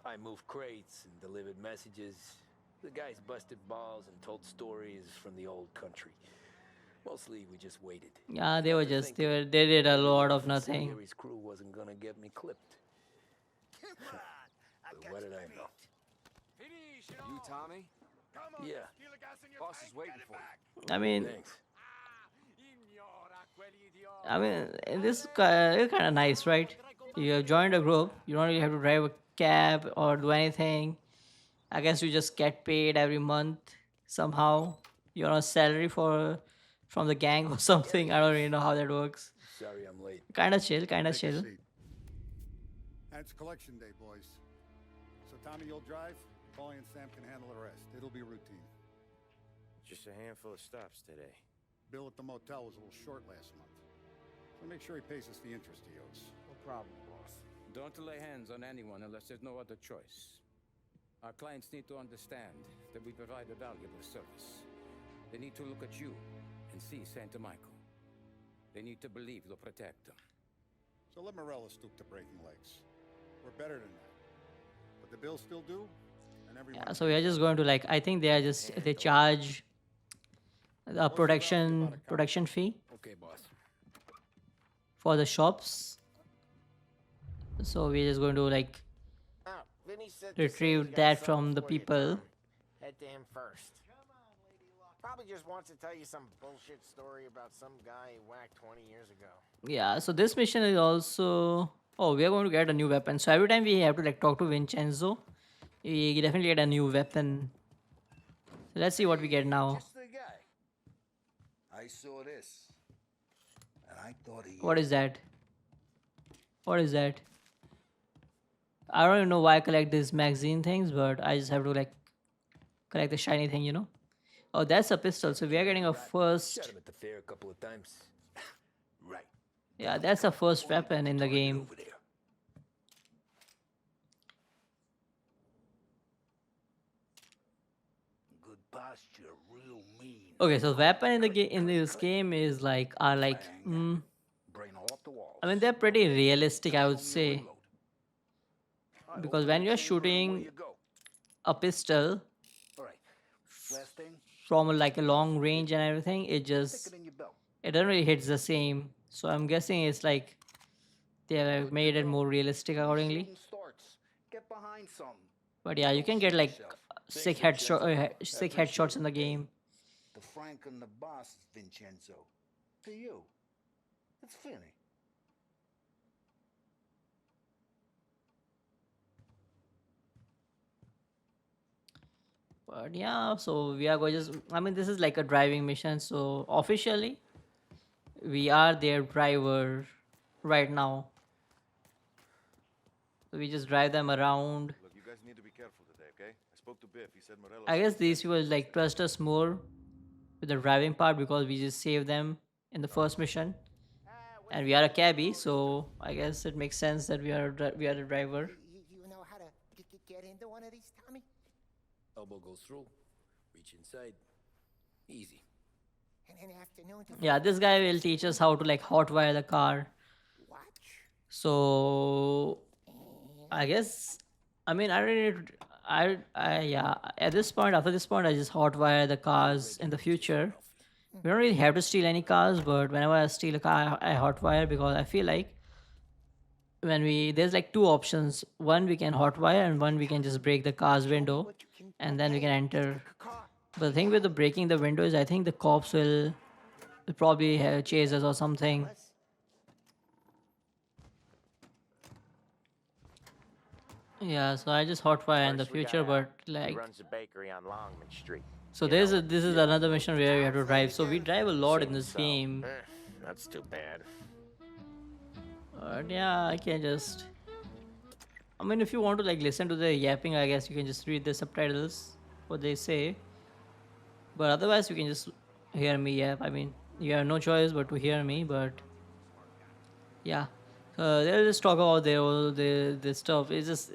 I moved crates and delivered messages. The guys busted balls and told stories from the old country. Mostly we just waited.
Yeah, they
Got
were
to
just
thinking,
they did a
maybe
lot
one
of
from
nothing.
Salieri's crew wasn't gonna get me clipped.
Come on, I
But
got
what
you
did I
beat.
know?
You, Tommy?
Yeah,
Boss is waiting for you.
I mean,
thanks.
it's kind of nice, right? You have joined a group. You don't really have to drive a cab or do anything. I guess you just get paid every month somehow. You're on a salary for from the gang or something. I don't really know how that works.
Sorry I'm late.
Kind of chill, kind of
Take a
chill.
seat. And it's collection day, boys. So Tommy, you'll drive. Paulie and Sam can handle the rest. It'll be routine.
Just a handful of stops today.
Bill at the motel was a little short last month. So make sure he pays us the interest he owes.
No problem, boss.
Don't lay hands on anyone unless there's no other choice. Our clients need to understand that we provide a valuable service. They need to look at you and see Santa Michael. They need to believe you'll protect them.
So let Morella stoop to breaking legs. We're better than that. But the bill's still due, and everyone...
Yeah, so we are just going to like I think they are just they charge a protection fee
Okay, boss.
for the shops. So we're just going to like
Oh, Vinny said to say
retrieve
he's got
that
something
from the
for you,
people.
Tom. Head to him first. Probably just wants to tell you some bullshit story about some guy he whacked 20 years ago.
Yeah, so this mission is also oh we are going to get a new weapon. So every time we have to like talk to Vincenzo, we definitely get a new weapon. So let's see what we get now.
Just the guy. I saw this, and I thought he.
What is that? What is that? I don't even know why I collect these magazine things, but I just have to like collect the shiny thing, you know. Oh, that's a pistol. So we are getting a
Shot
first.
him at the fair a couple of times.
Right.
Yeah, that's a first weapon in the game.
Over there.
Good posture, real mean.
Okay, so weapon in the game in this game is like are like
Brain off the walls.
I mean they're pretty realistic, I would say,
Reload.
because when you're shooting
You go.
a pistol
All right. Last thing.
from like a long range and everything, it
Stick
just
it in your belt.
it doesn't really hit the same. So I'm guessing it's like they have made it more realistic accordingly.
Shooting starts. Get behind some.
But yeah, you can get like sick headshots in the game.
The Frank and the boss, Vincenzo. To you. It's Finny.
But yeah, so we are going just I mean this is like a driving mission, so officially we are their driver right now. So we just drive them around.
Look, you guys need to be careful today, okay? I spoke to Biff. He said Morello.
I guess these people like trust us more with the driving part because we just saved them in the first mission, and we are a cabbie, so I guess it makes sense that we are the driver.
You know how to get into one of these, Tommy?
Elbow goes through. Reach inside. Easy.
And in the afternoon.
Yeah, this guy will teach us how to like hotwire the car.
Watch.
So I guess I mean I really I yeah at this point after this point I just hotwire the cars in the future. We don't really have to steal any cars, but whenever I steal a car, I hotwire because I feel like when we there's like two options. One we can hotwire and one we can just break the car's window and then we can enter. But the thing with the breaking the window is I think the cops will probably chase us or something. Yeah, so I just hotwire in the
First, we
future,
got
but
Al. He
like
runs a bakery on Longman Street.
so
You
there's
know,
a this is another mission where we have to drive. So we drive a lot in this
so.
game.
That's too bad.
But yeah, I can just. I mean, if you want to like listen to the yapping, I guess you can just read the subtitles, what they say. But otherwise, you can just hear me yap. I mean, you have no choice but to hear me. But yeah, they'll just talk about their all the stuff. It's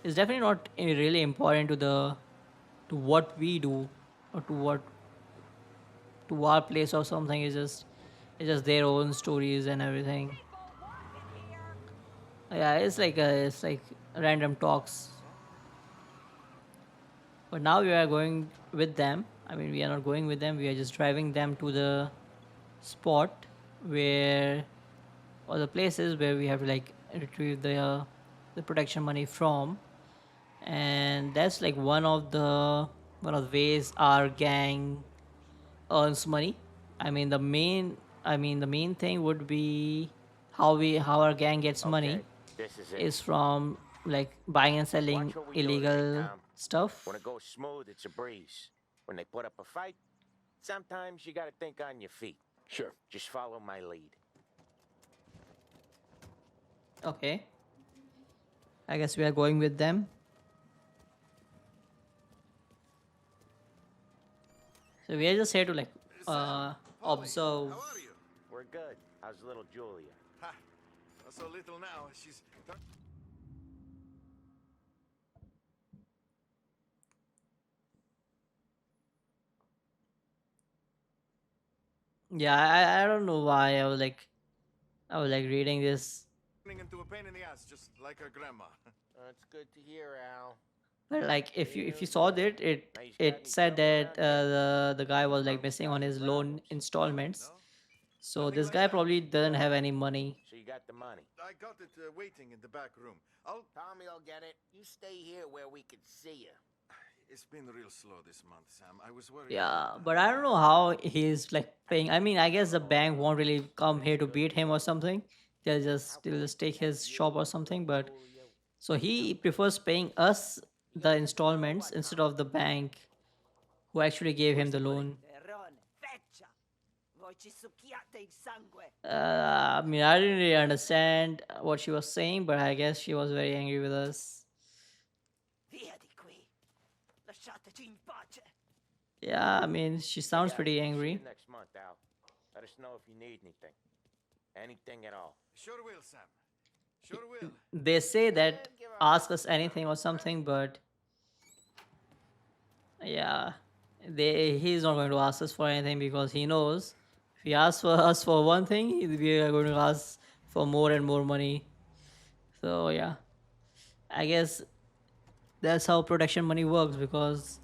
definitely not really important to what we do or to our place or something. It's just It's just their own stories and everything. Yeah, it's like random talks. But now we are going with them. I mean, we are not going with them. We are just driving them to the spot where, or the places where we have to like retrieve the protection money from. And that's like one of the ways our gang earns money. The main thing would be how our gang gets
Okay,
money
this is it.
is from like buying and selling
Watch what we do today,
illegal
Tom.
stuff.
When it goes smooth, it's a breeze. When they put up a fight, sometimes you gotta think on your feet.
Sure.
Just follow my lead.
Okay, I guess we are going with them. So we are just here to like observe.
How are you?
We're good. How's little Julia?
Ha! Not so little now. She's...
Yeah, I don't know why I was like reading this,
turning into a pain in the ass, just like her grandma.
It's good to hear, Al.
but like if you saw
Good.
that
Now he's got
it
any
said
trouble
that
around here?
the guy was like
Probably
missing on
causing
his loan
problems.
installments.
No?
So
Nothing
this
like
guy
that?
probably doesn't have any money.
So you got the money.
I got it waiting in the back room.
Tommy will get it. You stay here where we can see you.
It's been real slow this month, Sam. I was worried.
Yeah, but I don't know how he's like paying. I mean, I guess the bank won't really come here to beat him or something. They'll just take his shop or something. But so he prefers paying us the installments instead of the bank who actually gave him the loan. I mean, I didn't really understand what she was saying, but I guess she was very angry with us. Yeah, I mean, she
Hey
sounds
guys,
pretty
we'll see you
angry.
next month, Al. Let us know if you need anything. Anything at all.
Sure will, Sam. Sure will.
They say that
Give our
ask
man
us
some time.
anything or something, but yeah, he's not going to ask us for anything because he knows if he asks for us for one thing, we are going to ask for more and more money. So yeah, I guess that's how protection money works because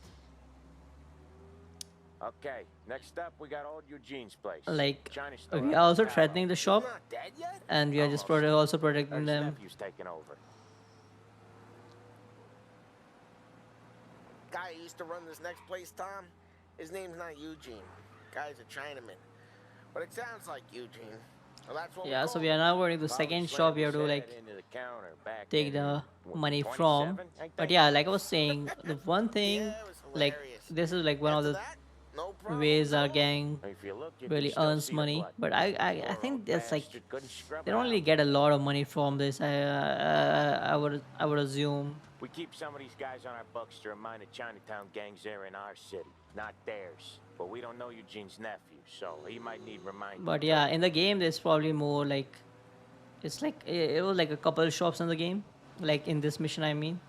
Okay, next up we got old Eugene's place.
like
China store
we
out
are
in
also
Palo.
threatening the
He's
shop
not dead yet?
and we are just
Almost.
also protecting
His
them.
nephew's taking over.
Guy who used to run this next place, Tom, his name's not Eugene. Guy's a Chinaman. But it sounds like Eugene. Well, that's what
Yeah,
we
so
call
we are
him.
now going to the
Probably
second
slammed
shop we have
his
to
head
like
into the counter back
take
in,
the
what,
money
27,
from.
I
But
think?
yeah, like I was saying, the one thing
Yeah, it was
like
hilarious.
this is like one of
After
the
that, no problem
ways
at
our
all.
gang
If you look, you can
really
still
earns
see the
money.
blood.
But I
Poor
think
old
that's like
bastard couldn't scrub
they
it
don't really
out.
get a lot of money from this. I would assume.
We keep some of these guys on our books to remind the Chinatown gangs they're in our city, not theirs. But we don't know Eugene's nephew, so he might need reminding.
But
too.
yeah, in the game there's probably more like it's like it was like a couple shops in the game, like in this mission I mean.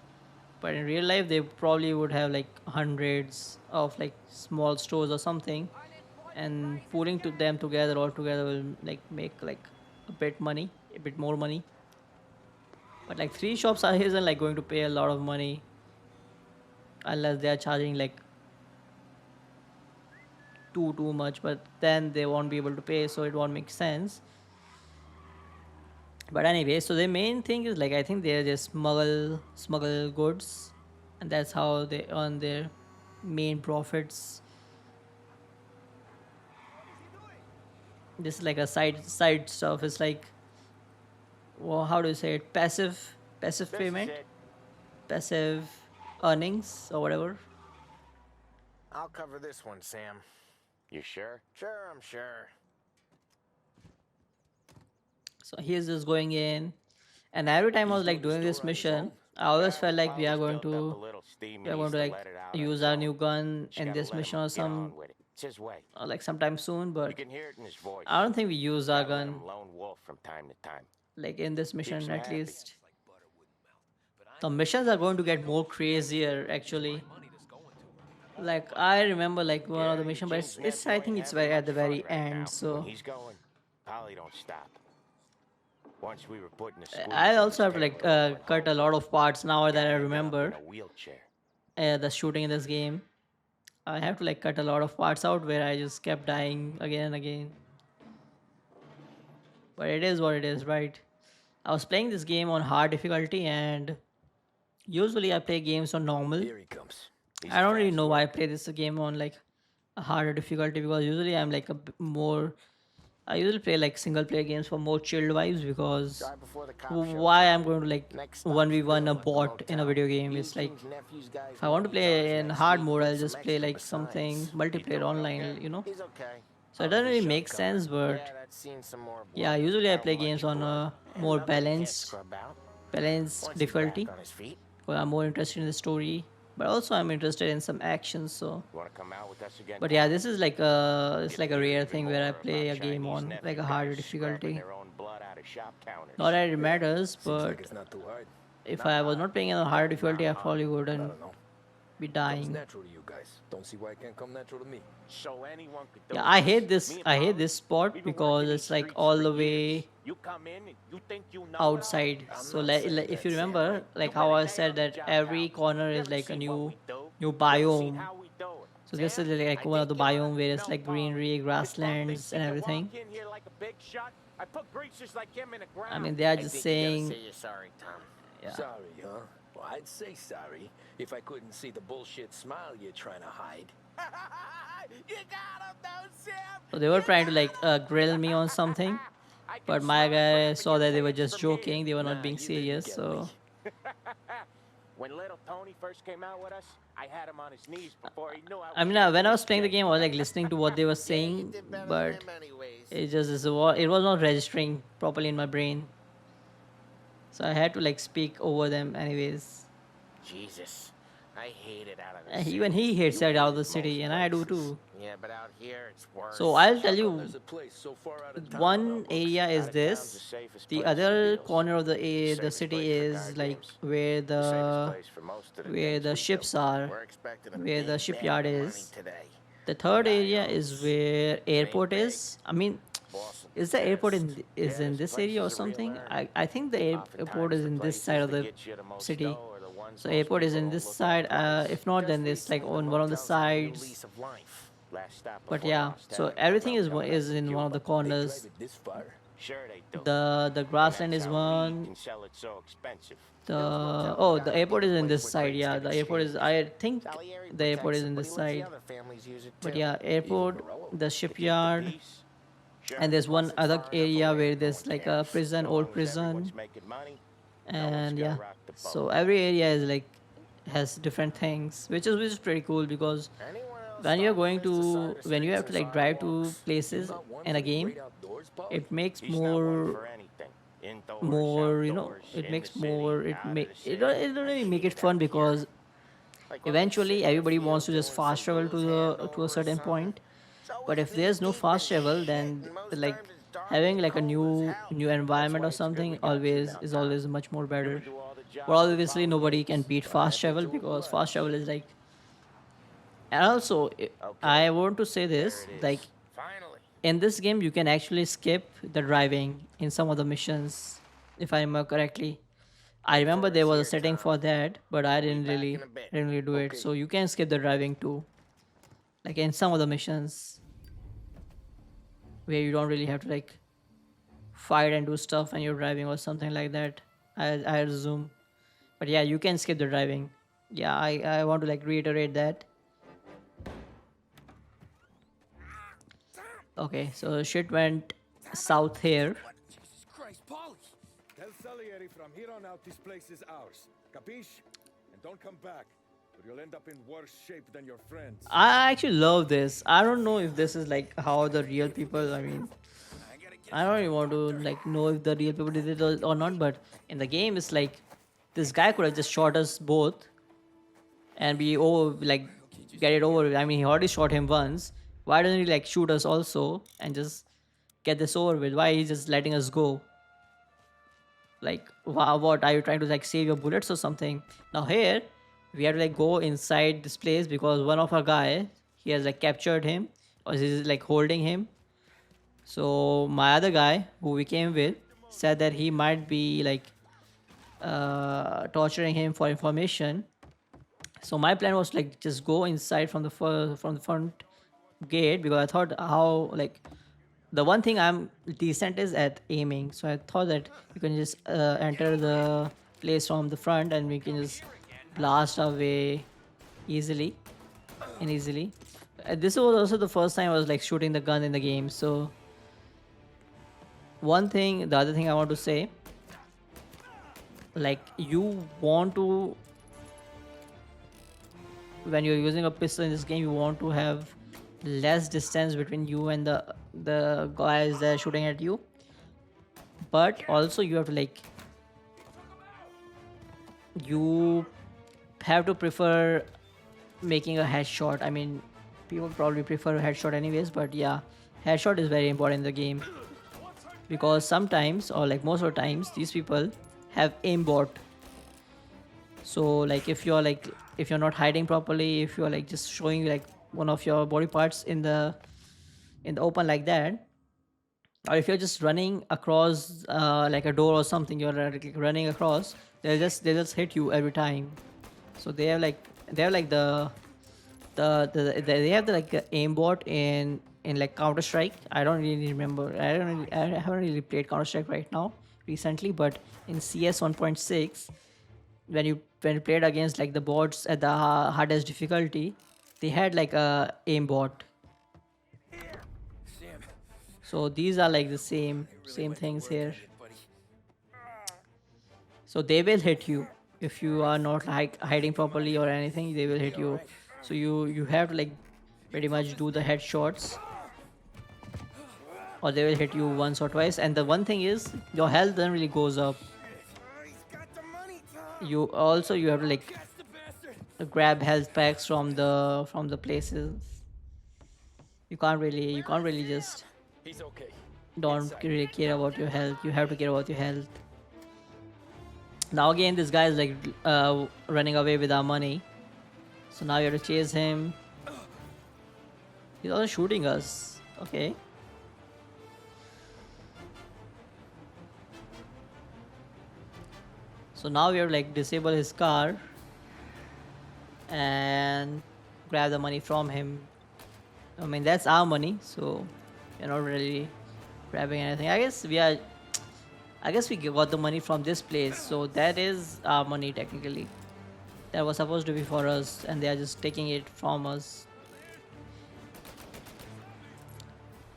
But in real life they probably would have like hundreds of like small stores or something, and pooling to them together all together will like make like a bit more money. But like three shops are isn't like going to pay a lot of money unless they are charging like too much, but then they won't be able to pay, so it won't make sense. But anyway, so the main thing is like I think they just smuggle goods, and that's how they earn their main profits. This is like a side stuff. It's like, well, how do you say it? Passive
This
payment,
is it.
passive earnings or whatever.
I'll cover this one, Sam.
You sure?
Sure, I'm sure.
So he's just going in, and every time I was like doing this mission, I always felt like
Polly's built up a little
we
steam
are
and
going
needs
to
to
like
let it out on
use
his
our
own.
new gun
Just
in
gotta
this
let
mission
him
or
get on with it. It's his way.
like sometime soon.
You
But
can hear it in his voice.
I don't think we use our
Gotta let
gun
him lone wolf from time to time.
like in this
Keeps
mission
him
at
happy.
least. The missions are going to get more crazier actually. Like I remember like one of
Yeah,
the mission, but
Eugene's
it's
nephew
I
ain't
think it's
having
very at
much
the
fun
very
right
end.
now. When
So
he's going,
Polly don't stop. Once we were put in a squeeze
I
in
also
this
have to like
trailer over at
cut a
home,
lot of parts now that I
guy ended up in
remember
a wheelchair.
the shooting in this game. I have to like cut a lot of parts out where I just kept dying again and again. But it is what it is, right? I was playing this game on hard difficulty, and usually I play games on normal.
Here he comes.
I don't really know why I play this game on like a harder difficulty, because usually I'm like more. I usually play like single player games for more chilled vibes, because
Drive before the cop show,
why I'm
Tommy.
going to like
Next stop,
1v1 a
Gorilla, the
bot in a
motel.
video game. It's like
Eugene's nephew's guys
if I want to
want you charged
play in
next
hard
week
mode,
with
I'll
some
just play
extra
like something
besides.
multiplayer
You doing
online,
okay?
you know.
He's okay.
So it
How's
doesn't
the
really
shot
make
coming?
sense, but
Yeah, that's seen some more blood.
yeah, usually I
How
play
much
games on
blood?
a more
Nothing you can't
balanced
scrub out.
balanced
Once he's
difficulty,
back on his feet.
because I'm more interested in the story, but also I'm interested in some action. So
You want to come out with us again?
but yeah, this is like it's
Get
like
to
a
hear
rare
even
thing where I
more
play
about
a game
Chinese
on
nephew
like a harder
guys scrubbing
difficulty.
their own blood out of shop counters.
Not that it matters,
Seems
but
like it's not too hard.
if I was not playing on a harder difficulty, I probably
I
wouldn't
don't know.
be
Comes
dying.
natural to you guys. Don't see why it can't come natural to me.
So anyone could do
Yeah, I hate
this.
this.
Me and
I hate
Polly,
this spot
we've been
because
working
it's
these
like
streets
all
for
the
years.
way
You come in and you think you know
outside.
I'm
So
not
like,
saying
if
that,
you
Sam.
remember, like
You've
how
been a
I
day
said
on the
that
job,
every
Pally.
corner
You
is
ever
like a
seen what we do?
new
You ever seen
biome.
how we do it?
So this is
Sam,
like
I
one of the
think you
biome where it's
know
like
Polly.
greenery,
His bum thinks
grasslands,
he
and
can
everything.
walk in here like a big shot. I put greasers like him in the ground.
I mean, they are
I
just
think you gotta
saying,
say you're sorry, Tom.
yeah.
Sorry, huh? Well, I'd say sorry if I couldn't see the bullshit smile you're trying to hide.
You got him, though, Sam.
So they were trying to like grill me on something,
I can
but my
smell it
guy
right
saw
up
that
in
they
your
were
pants
just
from here.
joking. They were not
Nah,
being
you didn't
serious.
get
So
When little Tony first came out with us, I had him on his knees before he knew
I mean, when I was playing the game, I was like listening to what they were
Yeah, you
saying,
did better
but
than him anyways.
it was not registering properly in my brain. So I had to like speak over them anyways.
Jesus, I hate it out of the
Even
city.
he hates
You
it out of
hate
the city,
most
and I do
places.
too.
Yeah, but out here it's worse.
So I'll
How
tell
come
you,
there's a place so far out of town
one
on our books?
area is
Out of town's the
this.
safest
The
place for
other
deals.
corner of the
Safest
city
place for
is
card
like
games.
where
The safest
the
place for most of the
where
things
the
we
ships
do.
are,
We're expecting a
where
big
the
bag
shipyard
of money
is.
today.
The third
Guy
area
owns.
is where airport
big.
is. I mean,
Boss
is the airport in
yes.
is
Yeah,
in
this
this area or
place is a real
something?
learn.
I think the airport
Oftentimes,
is
the
in this
places
side of
that
the
get you the most
city.
dough are the ones
So
most
airport is
people
in
don't
this
look at
side.
twice.
If not,
Just
then it's like
recently, the
on one of the
motel's on a new
sides.
lease of life.
Last stop
But
before
yeah,
Lost
so
Town.
everything is
Coming
is
back to
in one of the
Cuba.
They drive
corners.
it this far?
Sure they do.
The
And
grassland
that's
is
how we
one.
can sell it so expensive.
The
motel
oh,
guy
the
would
airport
be
is
the
in
place
this
where
side.
crates
Yeah,
get
the airport is.
exchanged.
I think
Salieri
the airport
protects
is
it,
in
but
this
he lets the
side.
other families use it
But
too.
yeah, airport,
Morello.
the
To keep the
shipyard,
peace. Sure.
and there's one
Wasn't
other
far enough
area
away,
where
no
there's
one
like a
cares.
prison,
So
old
long as
prison,
everyone's making money, no one's
and
gotta
yeah.
rock the boat.
So every area is like has different things, which is pretty cool because
Anyone else
when you're
stop
going
this to
to
side the
when you
streets
have to
and
like drive to
sidewalks?
You
places
not one
in
for
a
the
game,
great outdoors, Polly?
it makes
He's not one
more
for anything. Indoors,
more
outdoors,
it
in
makes
the city,
more
out of the
it
city.
don't really make it
Cheated
fun
out here.
because
Like when we sit
eventually
in the
everybody
field
wants to just
doing
fast
some
travel
blues
to a
handover or
certain
something,
point.
it's always
But if
knee
there's no
deep
fast
in
travel,
shit,
then
and most
like
times it's dark
having
and
like a
cold as hell.
new environment
why
or
it's good
something
we got you
always
now,
is
Tom.
always much more
You
better.
can do all the jobs
But
that
obviously
Polly
nobody can
hates.
beat
Glad
fast
that
travel
you
because
obliged.
fast travel is like. And also, I want to say
There
this,
it is.
like
Finally.
in this game you can actually skip the driving in some of the missions, if I remember correctly. I remember there was a setting for that, but I didn't
back
really
in a bit.
didn't really do it.
Okay.
So you can skip the driving too, like in some of the missions where you don't really have to like fight and do stuff when you're driving or something like that. I assume, but yeah, you can skip the driving. Yeah, I want to like reiterate that. Okay, so shit went south here.
Jesus Christ, Polly!
Tell Salieri from here on out this place is ours. Capiche? And don't come back, or you'll end up in worse shape than your friends.
I actually love this. I don't know if this is like how the real people. I mean, I don't even want to like know if the real people did it or not. But in the game, it's like this guy could have just shot us both, and be over like get it over with. I mean, he already shot him once. Why doesn't he like shoot us also and just get this over with? Why he's just letting us go? Like, wow, what are you trying to like save your bullets or something? Now here we have to like go inside this place because one of our guy, he has like captured him or he's like holding him. So my other guy who we came with said that he might be like torturing him for information. So my plan was like just go inside from the from the front gate, because I thought how like the one thing I'm decent is at aiming. So I thought that you can just enter the place from the front and we can just blast our way easily and easily. This was also the first time I was like shooting the gun in the game. So the other thing I want to say, like you want to, when you're using a pistol in this game, you want to have less distance between you and the guys that are shooting at you. But also you have to like, you have to prefer making a headshot. I mean, people probably prefer a headshot anyways, but yeah, headshot is very important in the game, because sometimes, or like most of the times, these people have aimbot. So like if you're not hiding properly, if you're like just showing like one of your body parts in the open like that, or if you're just running across like a door or something, you're like running across, they just hit you every time. So they have like they have the like aimbot in like Counter Strike. I don't really remember. I haven't really played Counter Strike right now recently, but in CS 1.6, when you played against like the bots at the hardest difficulty, they had like a aimbot.
Sam,
So these are like the same
I really
same
went to
things
work
here.
on it, buddy.
So they will hit you if you are not like hiding properly or anything. They will hit
all
you.
right?
So you have to like pretty much do the headshots, or they will hit you once or twice. And the one thing is, your health then really goes up. You have to like grab health packs from the places. You can't really just
He's okay.
don't
Inside.
really care about your health. You have to care about your health. Now again, this guy is like running away with our money. So now you have to chase him. He's also shooting us. Okay. So now we have to like disable his car and grab the money from him. I mean, that's our money, so you're not really grabbing anything. I guess we got the money from this place, so that is our money technically. That was supposed to be for us, and they are just taking it from us.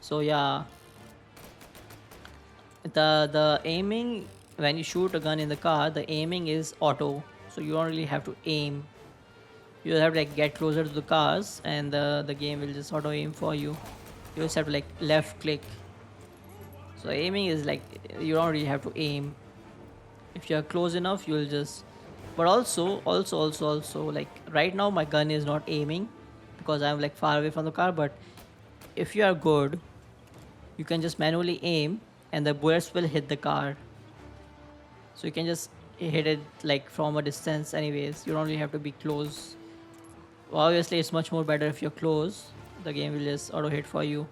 So yeah, the aiming, when you shoot a gun in the car, the aiming is auto, so you don't really have to aim. You have to like get closer to the cars, and the game will just auto aim for you. You just have to like left click. So aiming is like, you don't really have to aim. If you're close enough, you'll just. But also like right now my gun is not aiming because I'm like far away from the car. But if you are good, you can just manually aim and the bullets will hit the car. So you can just hit it like from a distance anyways. You don't really have to be close. Obviously it's much more better if you're close. The game will just auto hit for you.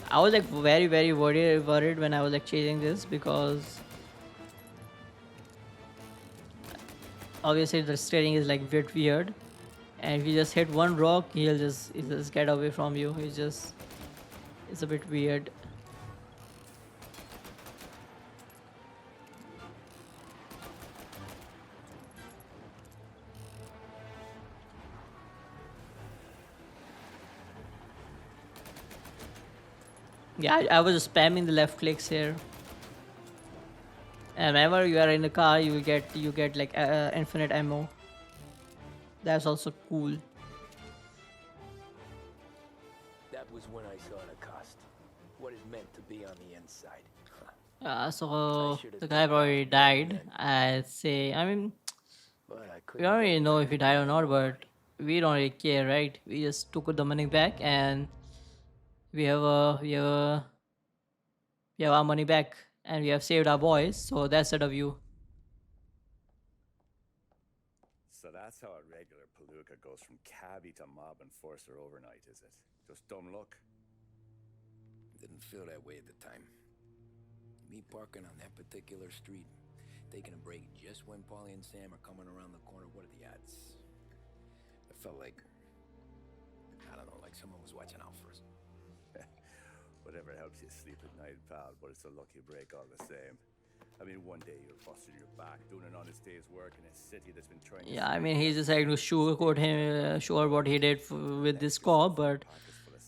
I was like very worried when I was like chasing this, because obviously the steering is like a bit weird, and if you just hit one rock, he'll just get away from you. It's a bit weird. Yeah, I was spamming the left clicks here. And whenever you are in the car, you get like infinite ammo. That's also cool.
That was when I saw the cost. What it meant to be on the inside.
So the guy probably died. I'd say. I mean, we don't really know if he died or not, but we don't really care, right? We just took the money back, and we have our money back, and we have saved our boys. So that's it of you.
So that's how a regular Palooka America goes from cabbie to mob enforcer overnight, is it? Just dumb luck?
Didn't feel that way at the time. Me parking on that particular street, taking a break just when Paulie and Sam are coming around the corner, what are the odds? It felt like, I don't know, like someone was watching out for us.
Whatever helps you sleep at night, pal, but it's a lucky break all the same. I mean, one day you're busted your back doing an honest day's work in a city that's been trying to...
Yeah, I mean, he's just trying to sugarcoat him, sure what he did with this cop, but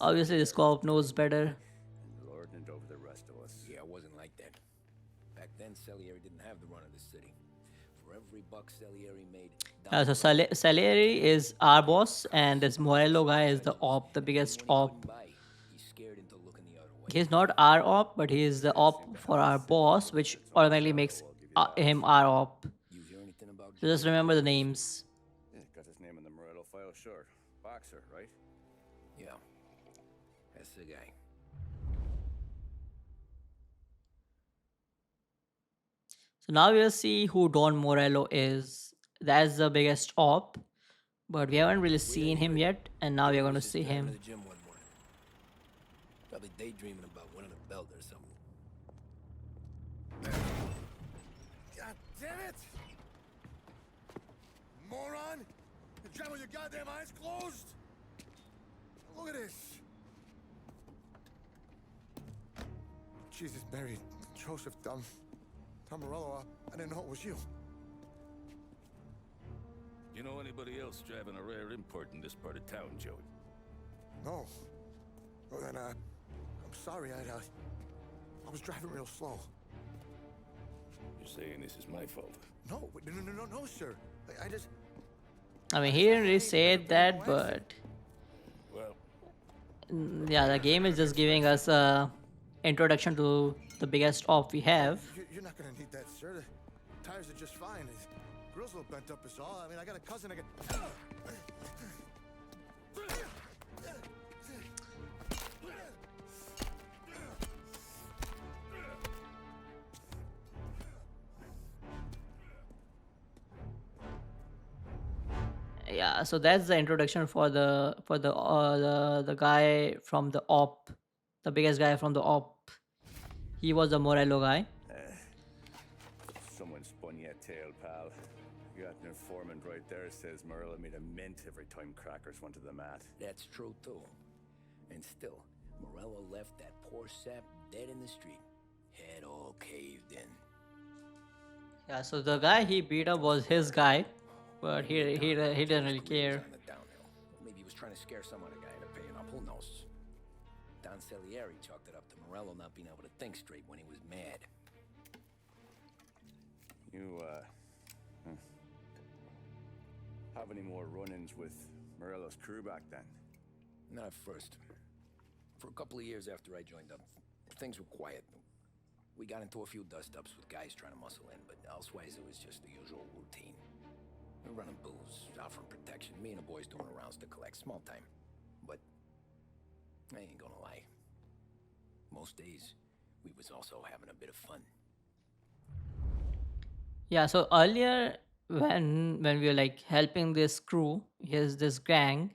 obviously this cop knows better.
And lording it over the rest of us.
Yeah, it wasn't like that. Back then, Salieri didn't have the run of the city. For every buck Salieri made...
So Salieri is our boss, and this Morello guy is the op, the biggest op. He's not our op, but he is the op for our boss, which automatically makes him our op. So just remember the names.
Yeah, got his name in the Morello file, sure. Boxer, right?
Yeah, that's the guy.
So now we'll see who Don Morello is. That's the biggest op, but we haven't really seen him yet, and now we're going to see him.
Probably daydreaming about winning a belt or something.
God damn it! Moron! You drive with your goddamn eyes closed? Look at this! Jesus, Mary, Joseph, Tom Morello, I didn't know it was you.
You know anybody else driving a rare import in this part of town, Joey?
No. Well, then, I'm sorry, I was driving real slow.
You're saying this is my fault?
No, no, sir. I just...
I mean, he didn't really say that, but...
Well...
Yeah, the game is just giving us a introduction to the biggest op we have.
You're not gonna need that, sir. The tires are just fine. His grill's a little bent up is all. I mean, I got a cousin that can...
Yeah, so that's the introduction for the guy from the op, the biggest guy from the op. He was the Morello guy.
Someone spun you a tail, pal. You got an informant right there says Morello made a mint every time crackers went to the mat.
That's true, too. And still, Morello left that poor sap dead in the street. Head all caved in.
Yeah, so the guy he beat up was his guy, but he didn't really care.
Maybe he was trying to scare some other guy into paying up, who knows? Don Salieri chalked it up to Morello not being able to think straight when he was mad.
You, have any more run-ins with Morello's crew back then?
Not at first. For a couple of years after I joined up, things were quiet. We got into a few dust-ups with guys trying to muscle in, but elsewise it was just the usual routine. We're running booze, offering protection, me and the boys doing rounds to collect, small time. But I ain't gonna lie. Most days, we was also having a bit of fun.
Yeah, so earlier when we were like helping this crew, here's this gang,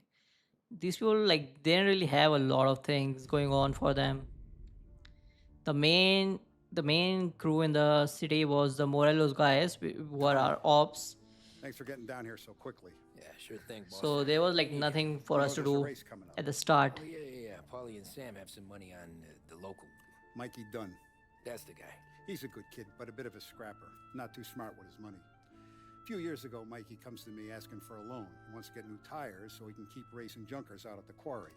these people like didn't really have a lot of things going on for them. The main crew in the city was the Morello's guys, who are our ops.
Thanks for getting down here so quickly.
Yeah, sure thing, boss.
So there was like nothing for us to do at the start.
Oh, yeah. Paulie and Sam have some money on the local.
Mikey Dunn.
That's the guy.
He's a good kid, but a bit of a scrapper. Not too smart with his money. A few years ago, Mikey comes to me asking for a loan. He wants to get new tires so he can keep racing junkers out at the quarry.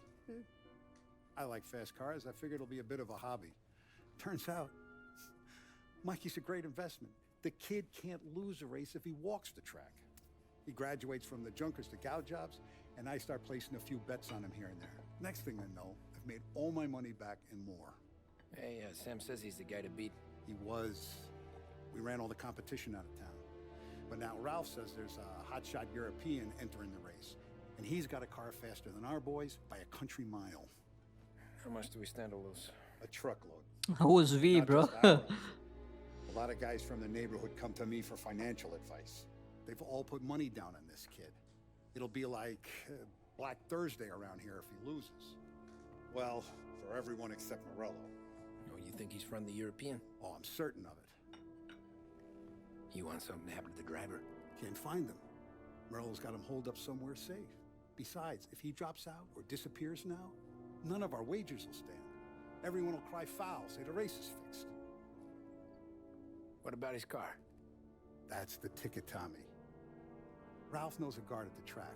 I like fast cars. I figured it'll be a bit of a hobby. Turns out, Mikey's a great investment. The kid can't lose a race if he walks the track. He graduates from the junkers to gal jobs, and I start placing a few bets on him here and there. Next thing I know, I've made all my money back and more.
Hey, Sam says he's the guy to beat.
He was. We ran all the competition out of town. But now Ralph says there's a hotshot European entering the race. And he's got a car faster than our boys by a country mile.
How much do we stand to lose?
A truckload.
Who's we,
Not
bro?
just ours. A lot of guys from the neighborhood come to me for financial advice. They've all put money down on this kid. It'll be like Black Thursday around here if he loses. Well, for everyone except Morello.
Oh, you think he's from the European?
Oh, I'm certain of it.
You want something to happen to the driver?
Can't find him. Morello's got him holed up somewhere safe. Besides, if he drops out or disappears now, none of our wagers will stand. Everyone will cry foul, say the race is fixed.
What about his car?
That's the ticket, Tommy. Ralph knows a guard at the track.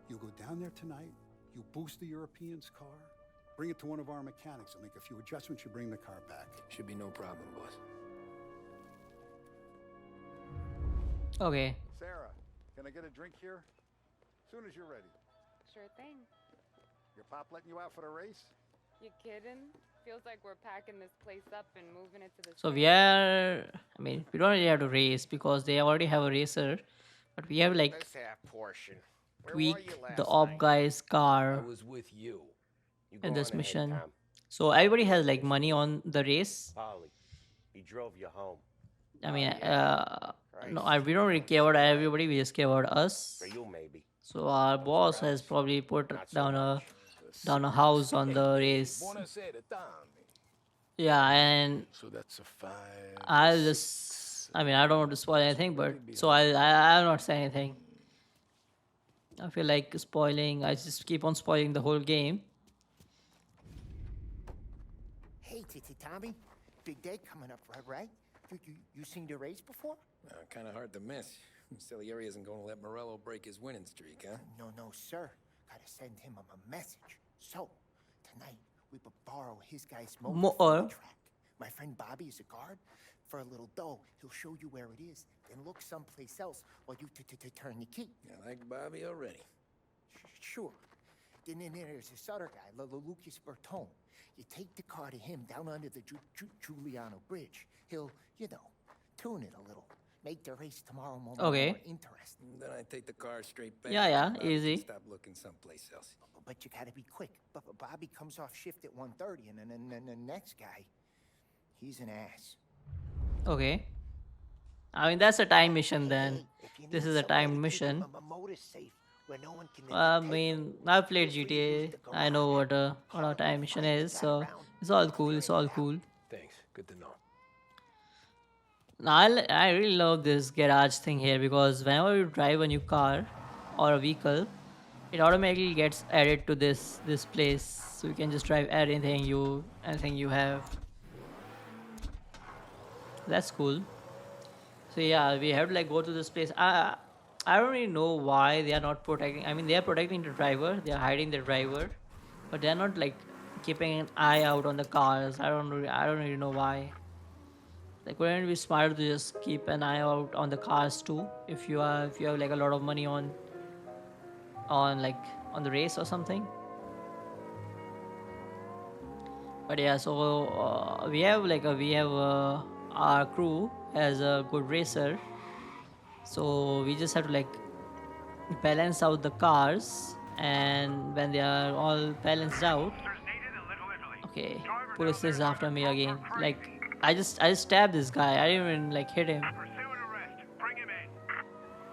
You go down there tonight, you boost the European's car, bring it to one of our mechanics. He'll make a few adjustments, you bring the car back.
Should be no problem, boss.
Okay.
Sarah, can I get a drink here? Soon as you're ready.
Sure thing.
Your pop letting you out for the race?
You kidding? Feels like we're packing this place up and moving it to the
So
city.
we are. I mean, we don't really have to race because they already have a racer, but we have like
This half portion. Where were
tweak
you last
the op
night?
guy's
I
car
was with you.
You
in
go
this
on ahead,
mission.
Tom.
So everybody has like money on the race.
Polly, he drove you home.
I mean, no,
Christ.
we don't really care about everybody. We just care about us.
For you, maybe.
So our boss has probably put
Not so
down a
much.
house on the race.
Buonasera, Tommy.
Yeah, and
So that's a 5.
I'll just. I mean, I don't want to spoil anything, but so I'll not say anything. I feel like spoiling. I just keep on spoiling the whole game.
Hey, Tommy. Big day coming up, right? You seen the race before?
Kind of hard to miss. Salieri isn't going to let Morello break his winning streak, huh?
No, sir. Gotta send him a message. So, tonight, we borrow his guy's motor from the track. My friend Bobby is a guard. For a little dough, he'll show you where it is. Then look someplace else while you turn the key.
I like Bobby already.
Sure. Then there's this other guy, Lucas Bertone. You take the car to him down under the Giuliano Bridge. He'll, tune it a little. Make the race tomorrow more interesting.
Then I take the car straight back.
Yeah,
Bobby
easy.
can Stop looking someplace else.
But you gotta be quick. But Bobby comes off shift at 1:30, and then the next guy, he's an ass.
Okay. I mean, that's a time mission then. This is a timed mission. I mean, I've played GTA. I know what a time mission is, so it's all cool. It's all cool.
Thanks. Good to know.
Now, I really love this garage thing here because whenever you drive a new car or a vehicle, it automatically gets added to this place, so you can just drive anything you have. That's cool. So yeah, we have to like go to this place. I don't really know why they are not protecting. I mean, they are protecting the driver. They are hiding the driver, but they are not like keeping an eye out on the cars. I don't really know why. Like, wouldn't it be smart to just keep an eye out on the cars too? If you have like a lot of money on the race or something. But yeah, so we have our crew as a good racer, so we just have to like balance out the cars, and when they are all balanced out, okay, police is after me again. Like, I just stabbed this guy. I didn't even like hit him.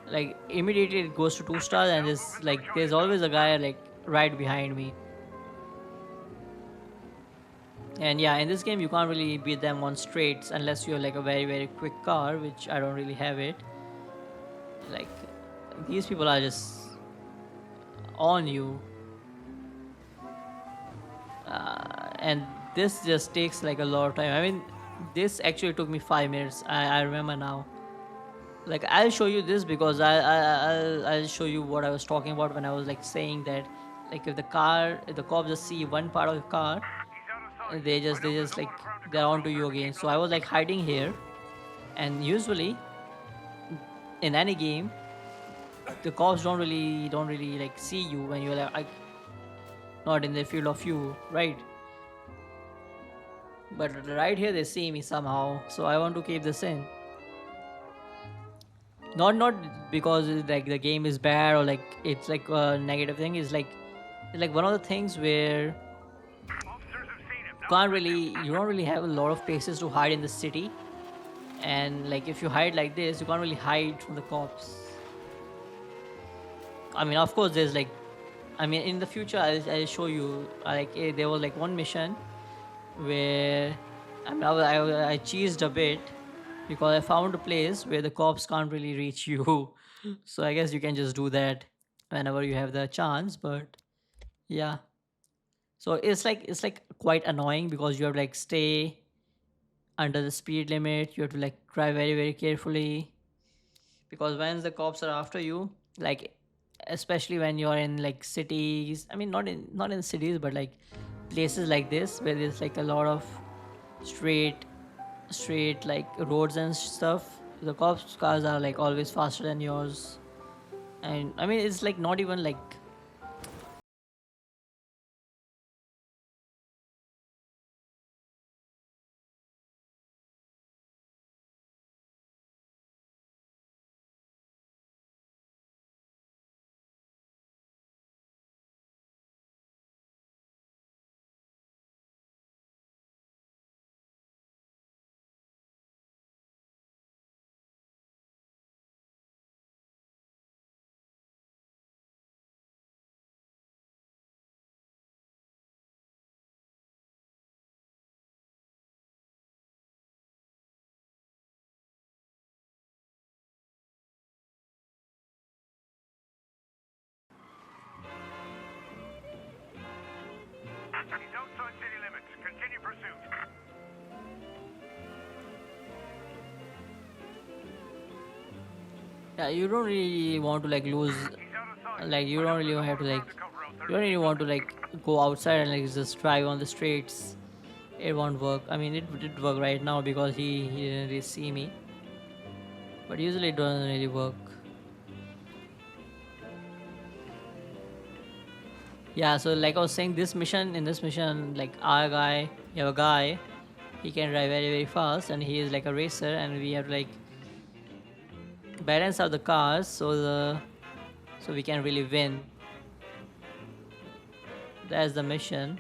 Like, immediately it goes to 2 stars, and it's like there's always a guy like right behind me. And yeah, in this game you can't really beat them on straights unless you're like a very, very quick car, which I don't really have it. Like, these people are just on you. And this just takes like a lot of time. I mean, this actually took me 5 minutes. I remember now. Like, I'll show you this because I'll show you what I was talking about when I was like saying that, like, if the cops just see one part of the car, they just like they're onto you again. So I was like hiding here, and usually in any game the cops don't really like see you when you're like not in the field of view, right? But right here they see me somehow, so I want to keep this in. Not because like the game is bad or like it's like a negative thing. It's like one of the things where you don't really have a lot of places to hide in the city, and like if you hide like this, you can't really hide from the cops. I mean, of course, there's like, I mean, in the future, I'll show you. Like, there was like one mission where I cheesed a bit because I found a place where the cops can't really reach you. So I guess you can just do that whenever you have the chance. But yeah, so it's like quite annoying because you have to like stay under the speed limit. You have to like drive very very carefully because when the cops are after you, like especially when you're in like cities. I mean, not in cities, but like places like this where there's like a lot of straight straight like roads and stuff. The cops cars are like always faster than yours, and I mean it's like not even like.
He's outside city limits. Continue pursuit.
Yeah, you don't really want to like lose, like you don't really have to like, you don't really want to like go outside and like just drive on the streets. It won't work. I mean, it did work right now because he didn't really see me, but usually it doesn't really work. Yeah, so like I was saying, in this mission, like our guy, you have a guy, he can drive very very fast, and he is like a racer, and we have to like balance out the cars so we can really win. That's the mission.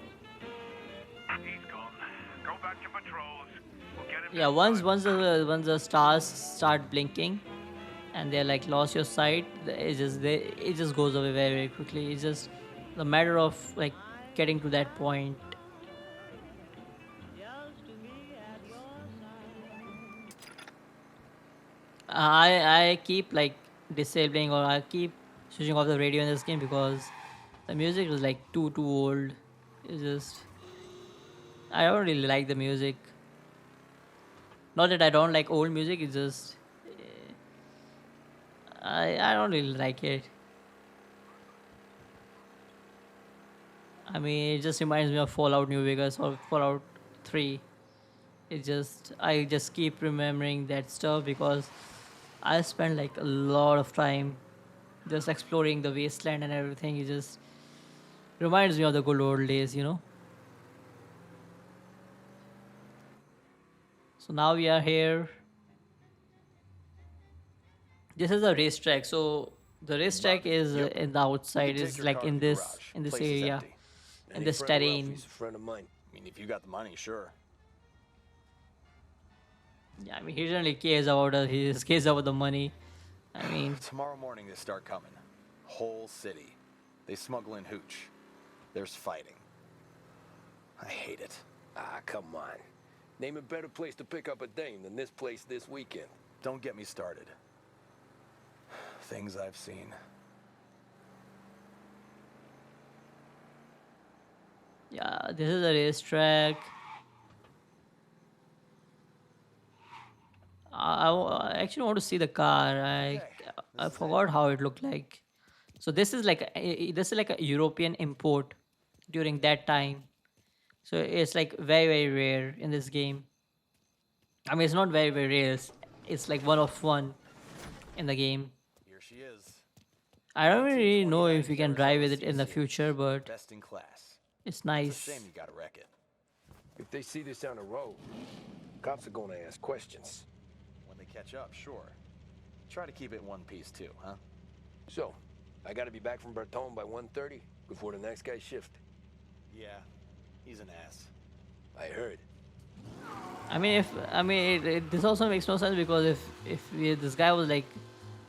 He's gone. Go back to patrols. We'll get him
Yeah, once the stars start blinking, and they're like lost your sight, it just goes away very very quickly. It's just the matter of like getting to that point. I keep like disabling, or I keep switching off the radio in this game because the music is like too old. It's just, I don't really like the music. Not that I don't like old music. It's just I don't really like it. I mean, it just reminds me of Fallout New Vegas or Fallout 3. I just keep remembering that stuff because I spent like a lot of time just exploring the wasteland and everything. It just reminds me of the good old days, you know. So now we are here. This is a racetrack. So the racetrack is in the
We
outside.
can take
Is
your
like
car to
in
the
this
garage.
in this
Place is
area,
empty.
in
Any
this
friend of
terrain.
Ralphie's a friend of mine.
I mean, if you got the money, sure.
Yeah, I mean, he generally cares about us. He just cares about the money. I mean,
Tomorrow morning they start coming. Whole city. They smuggle in hooch. There's fighting. I hate it.
Ah, come on. Name a better place to pick up a dame than this place this weekend.
Don't get me started. Things I've seen.
yeah, this is a racetrack. I actually want to see the car. I forgot how it looked like. So this is like a European import during that time. So it's like very very rare in this game. I mean, it's not very very rare. It's like one of one in the game.
Here she is.
I don't really know if we can drive with it in the
CC.
future, but
Best in class.
it's
It's a
nice.
shame you gotta wreck it.
If they see this on the road, cops are gonna ask questions.
When they catch up, sure. Try to keep it in one piece too, huh?
So, I gotta be back from Bertone by 1:30 before the next guy's shift.
Yeah, he's an ass.
I heard.
This also makes no sense because if this guy was like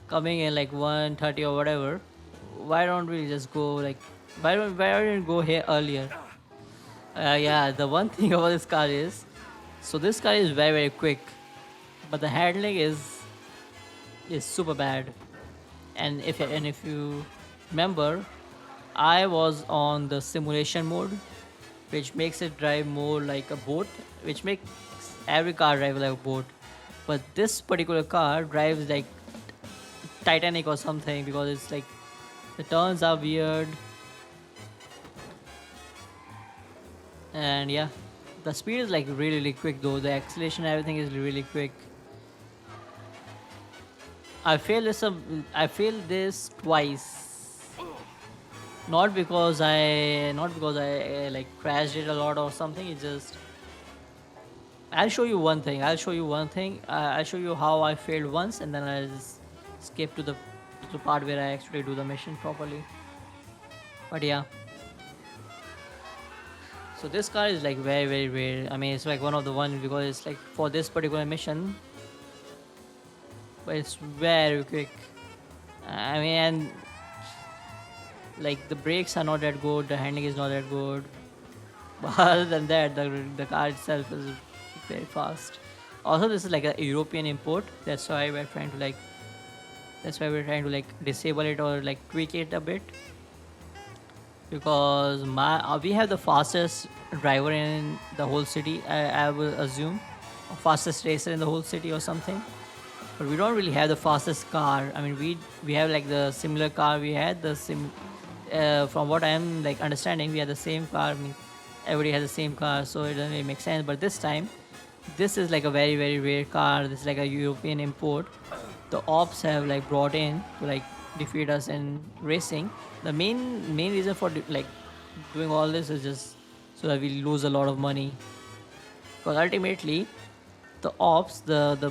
coming in like 1:30 or whatever, why don't we just go like why don't we go here earlier? Yeah, the one thing about this car this car is very very quick, but the handling is super bad. And if you remember, I was on the simulation mode, which makes it drive more like a boat, which makes every car drive like a boat. But this particular car drives like Titanic or something because it's like the turns are weird, and yeah, the speed is like really really quick though. The acceleration, everything is really quick. I failed this twice. Not because I like crashed it a lot or something. It's just I'll show you one thing. I'll show you how I failed once, and then I'll just skip to the part where I actually do the mission properly. But yeah, so this car is like very very rare. I mean, it's like one of the ones because it's like for this particular mission, but it's very quick. I mean, and like the brakes are not that good, the handling is not that good. But other than that, the car itself is very fast. Also, this is like a European import. That's why we're trying to like disable it or like tweak it a bit because we have the fastest driver in the whole city. I will assume, or fastest racer in the whole city or something. But we don't really have the fastest car. I mean, we have like the similar car we had from what I'm like understanding, we had the same car. I mean, everybody has the same car, so it doesn't really make sense. But this time, this is like a very very rare car. This is like a European import. The ops have like brought in to like defeat us in racing. The main reason for like doing all this is just so that we lose a lot of money. Because ultimately, the ops, the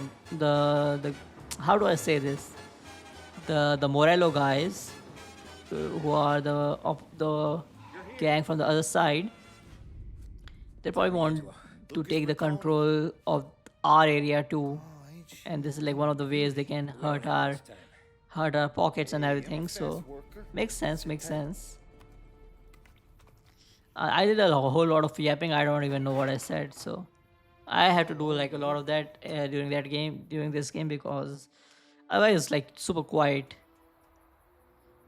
how do I say this? The Morello guys, who are the gang from the other side, they probably want to take the control of our area too, and this is like one of the ways they can hurt our pockets and everything. So makes sense, makes sense. I did a whole lot of yapping. I don't even know what I said, so I had to do like a lot of that during this game because otherwise it's like super quiet,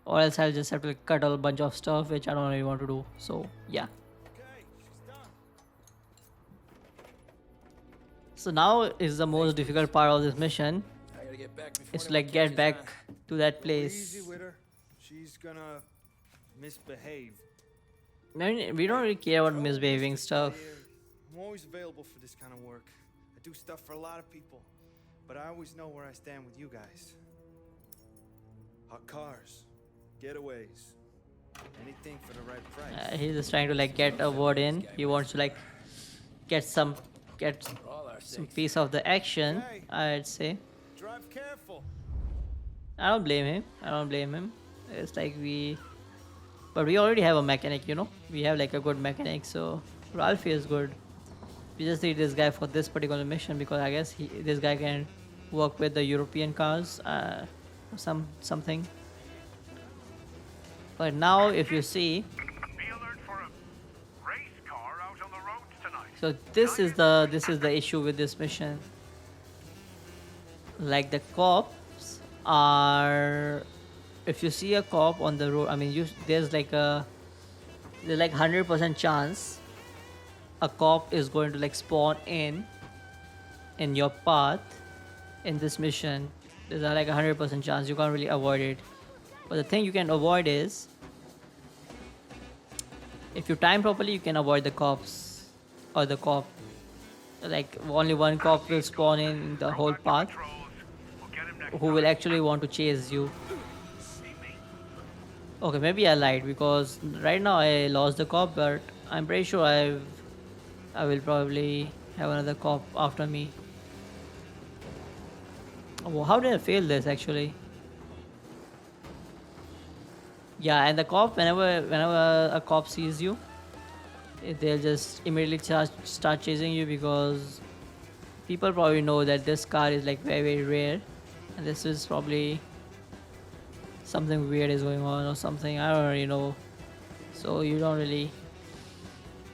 or else I'll just have to like, cut a bunch of stuff which I don't really want to do. So yeah. So now is the most difficult part of this mission. It's like get back to that place.
Easy with her. She's gonna misbehave.
I mean, we don't really care about misbehaving stuff.
I'm always available for this kind of work. I do stuff for a lot of people, but I always know where I stand with you guys. Hot cars, getaways, anything for the right price.
He's just trying to like get a word in. He wants to like get some piece of the action, I'd say.
Drive careful.
I don't blame him. It's like but we already have a mechanic, you know. We have like a good mechanic, so Ralphie is good. We just need this guy for this particular mission because I guess this guy can work with the European cars, something. But now, if you see, so this is the issue with this mission. Like the cops are, if you see a cop on the road, I mean, there's like 100% chance a cop is going to like spawn in your path in this mission. There's like 100% chance. You can't really avoid it. But the thing you can avoid is, if you time properly, you can avoid the cops or the cop. Like only one cop will spawn in the whole path, who will actually want to chase you. Okay, maybe I lied because right now I lost the cop, but I'm pretty sure I will probably have another cop after me. Oh, how did I fail this actually? Yeah, and the cop, whenever a cop sees you, they'll just immediately start chasing you because people probably know that this car is like very very rare, and this is probably something weird is going on or something. I don't really know. So you don't really.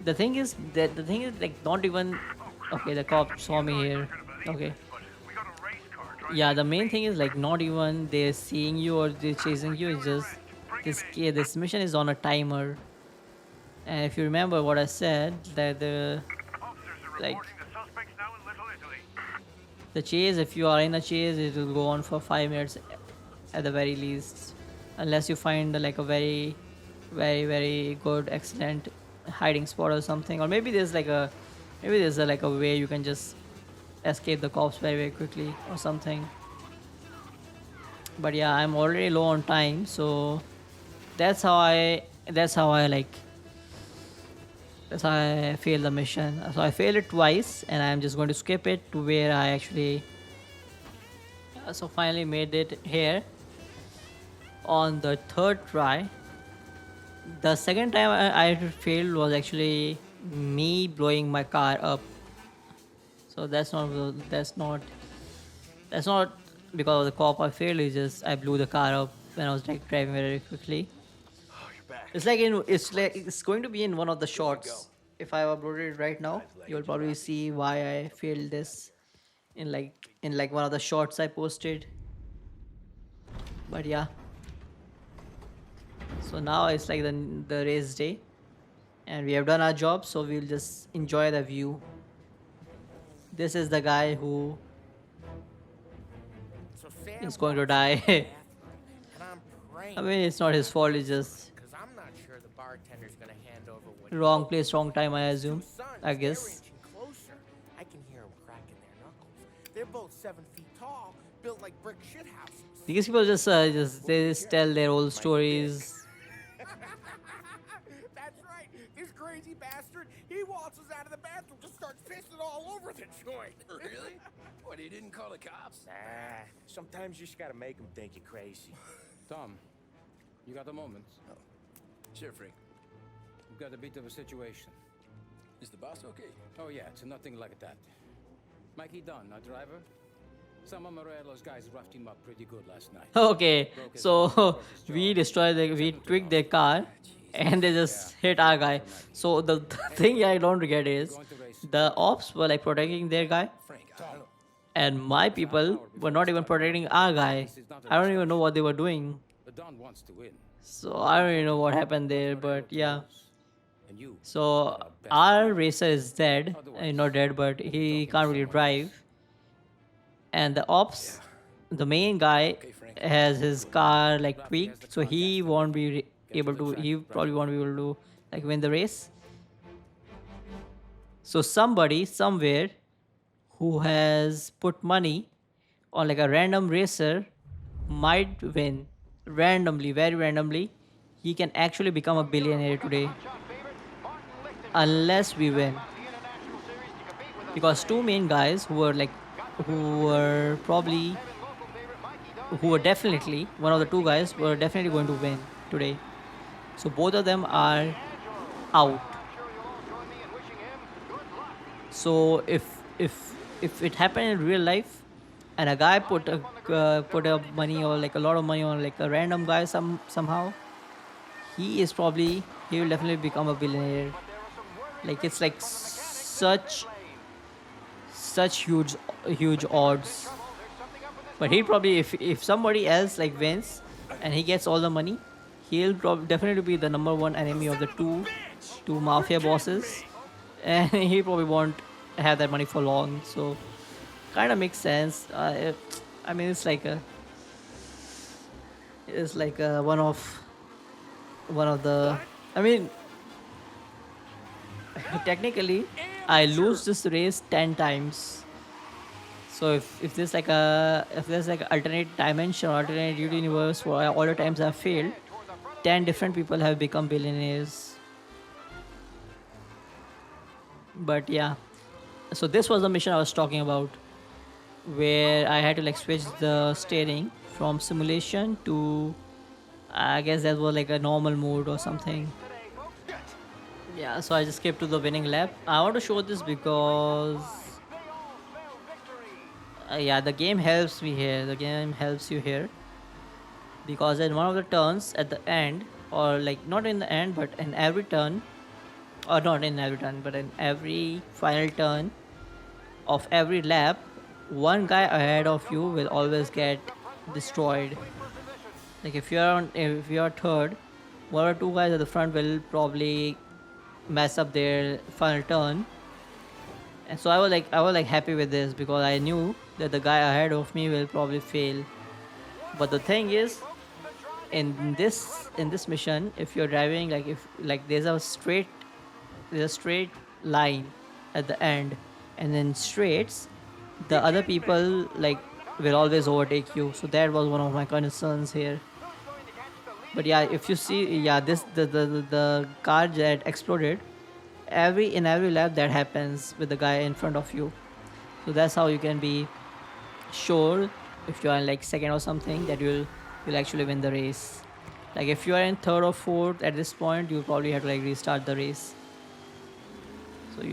The thing is like not even. Okay, the cop saw me here. Okay. Yeah, the main thing is like not even they're seeing you or they're chasing you. It's just this mission is on a timer. And if you remember what I said, that like the chase, if you are in a chase, it will go on for 5 minutes at the very least, unless you find like a very, very, very good, excellent hiding spot or something, or maybe there's like a way you can just escape the cops very, very quickly or something. But yeah, I'm already low on time, so that's how I like that's how I failed the mission. So I failed it twice, and I'm just going to skip it to where I actually so finally made it here on the third try. The second time I failed was actually me blowing my car up. So that's not because of the cop I failed. It's just I blew the car up when I was like driving very quickly. It's going to be in one of the shorts. If I upload it right now, you'll probably see why I failed this in like one of the shorts I posted. But yeah. So now it's like the race day, and we have done our job, so we'll just enjoy the view. This is the guy who
So Sam
is going to
walks into the
die.
bathroom, and I'm praying.
I mean, it's not his fault. It's just
Because I'm not sure the bartender's gonna hand over what
wrong place, wrong time. I assume. I
they're
guess.
inching closer. I can hear them cracking their knuckles. They're both 7 feet tall, built like brick shithouses.
These people just tell their old stories.
That's right. This crazy bastard, he waltzes out of the bathroom, just starts pissing all over the joint.
Really? What, he didn't call the cops?
Nah, sometimes you just gotta make them think you're crazy.
Tom, you got a moment?
Oh, sure, Frank.
We've got a bit of a situation.
Is the boss okay?
Oh yeah, it's nothing like that. Mikey Dunn, our driver. Some of Morello's guys roughed him up pretty good last night.
Okay, so we tweaked their car, and they just hit our guy. So the thing I don't get is the ops were like protecting their guy, and my people were not even protecting our guy. I don't even know what they were doing.
The Don wants to win.
So I don't even know what happened there, but yeah. So our racer is dead, not dead, but he can't really drive. And the ops, the main guy, has his car like tweaked, so he won't be able to. He probably won't be able to like win the race. So somebody somewhere who has put money on like a random racer might win randomly, very randomly. He can actually become a billionaire today unless we win, because two main guys who were definitely one of the two guys were definitely going to win today. So both of them are out. So if it happened in real life, and a guy put a money or like a lot of money on like a random guy somehow, he will definitely become a billionaire. Like it's like such huge odds. But he probably, if somebody else like wins and he gets all the money, he'll definitely be the number one enemy of the two mafia bosses, and he probably won't have that money for long. So kind of makes sense. I mean, it's like one of the. I mean, technically, I lose this race 10 times. So if there's like an alternate dimension or alternate universe for all the times I've failed, 10 different people have become billionaires. But yeah, so this was the mission I was talking about, where I had to like switch the steering from simulation to, I guess that was like a normal mode or something. Yeah, so I just skipped to the winning lap. I want to show this because yeah, the game helps me here. The game helps you here. because in one of the turns at the end, or like not in the end, but in every turn, or not in every turn, but in every final turn of every lap, one guy ahead of you will always get destroyed. Like if you're third, one or two guys at the front will probably mess up their final turn. And so I was like happy with this because I knew that the guy ahead of me will probably fail. But the thing is, in this mission, if you're driving, like if like there's a straight line at the end, and then straights, the other people like will always overtake you. So that was one of my concerns here. But yeah, if you see, yeah, this the car that exploded, every lap that happens with the guy in front of you. So that's how you can be sure if you are in like second or something that you'll actually win the race. Like if you are in third or fourth at this point, you probably have to like restart the race. So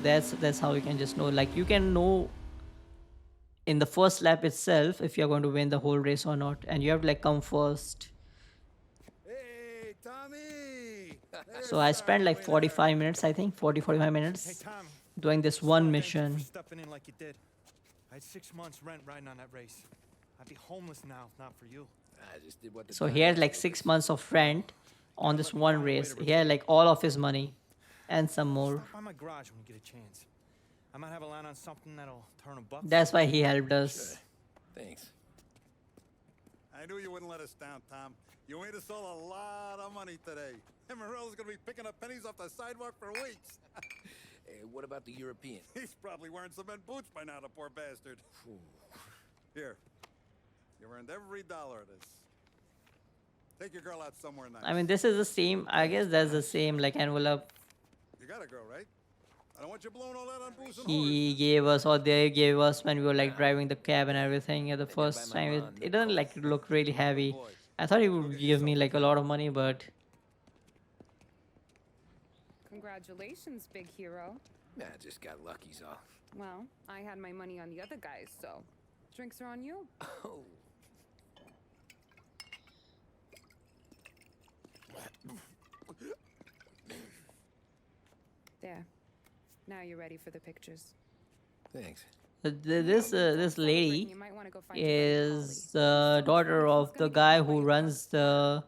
that's how you can just know. Like you can know in the first lap itself if you're going to win the whole race or not, and you have to like come first.
Hey, Tommy!
So I spent like 45 minutes, I think 45
Hey,
minutes
Tommy.
doing this
Just wanna
one
thank you for
mission.
stepping in like you did. I had 6 months rent riding on that race. I'd be homeless now if not for you.
I just did what the
So
time
he had like
was.
6 months of rent on
Gotta
this
let me
one
find a way
race.
to
He had
repay
like all of his money and some more.
Stop by my garage when you get a chance. I might have a line on something that'll turn a buck.
That's why he helped us.
Thanks.
I knew you wouldn't let us down, Tom. You made us all a lot of money today. And Morello's gonna be picking up pennies off the sidewalk for weeks.
Hey, what about the European?
He's probably wearing cement boots by now, the poor bastard. Here, you earned every dollar of this. Take your girl out somewhere nice.
I mean, this is the same. I guess that's the same like envelope
You got a girl, right? I don't want you blowing all that on booze and
he gave us, or they gave us when we were like driving the cab and everything at the first time. It doesn't like look really heavy. I thought he would give me like a lot of money, but
Congratulations, big hero.
Nah, just got lucky's all.
Well, I had my money on the other guys, so drinks are on you.
Oh.
There. Now you're ready for the pictures.
Thanks.
This lady is the daughter of the guy who runs the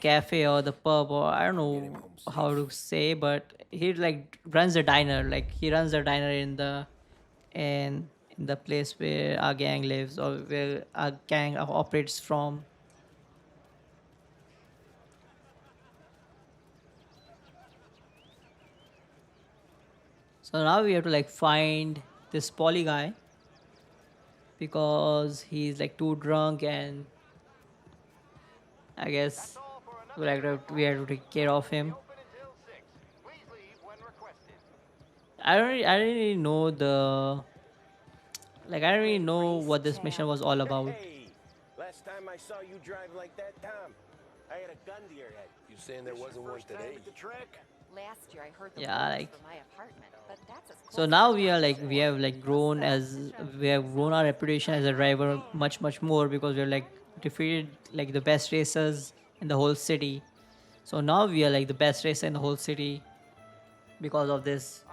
cafe or the pub, or I don't know how to say, but he like runs a diner. Like he runs the diner in the place where our gang lives, or where our gang operates from. So now we have to like find this poly guy because he's like too drunk, and I guess we have to take care of him. I don't really know I don't really know what this mission was all about.
Hey, last time I saw you drive like that, Tom, I had a gun to your head.
You saying there wasn't one today?
At the track?
Last year I heard the
Yeah,
rumors
like
from my apartment, but that's as
so
close
now
as
we are like we have grown our reputation as a driver much more because we're like defeated like the best racers in the whole city. So now we are like the best racer in the whole city because of this.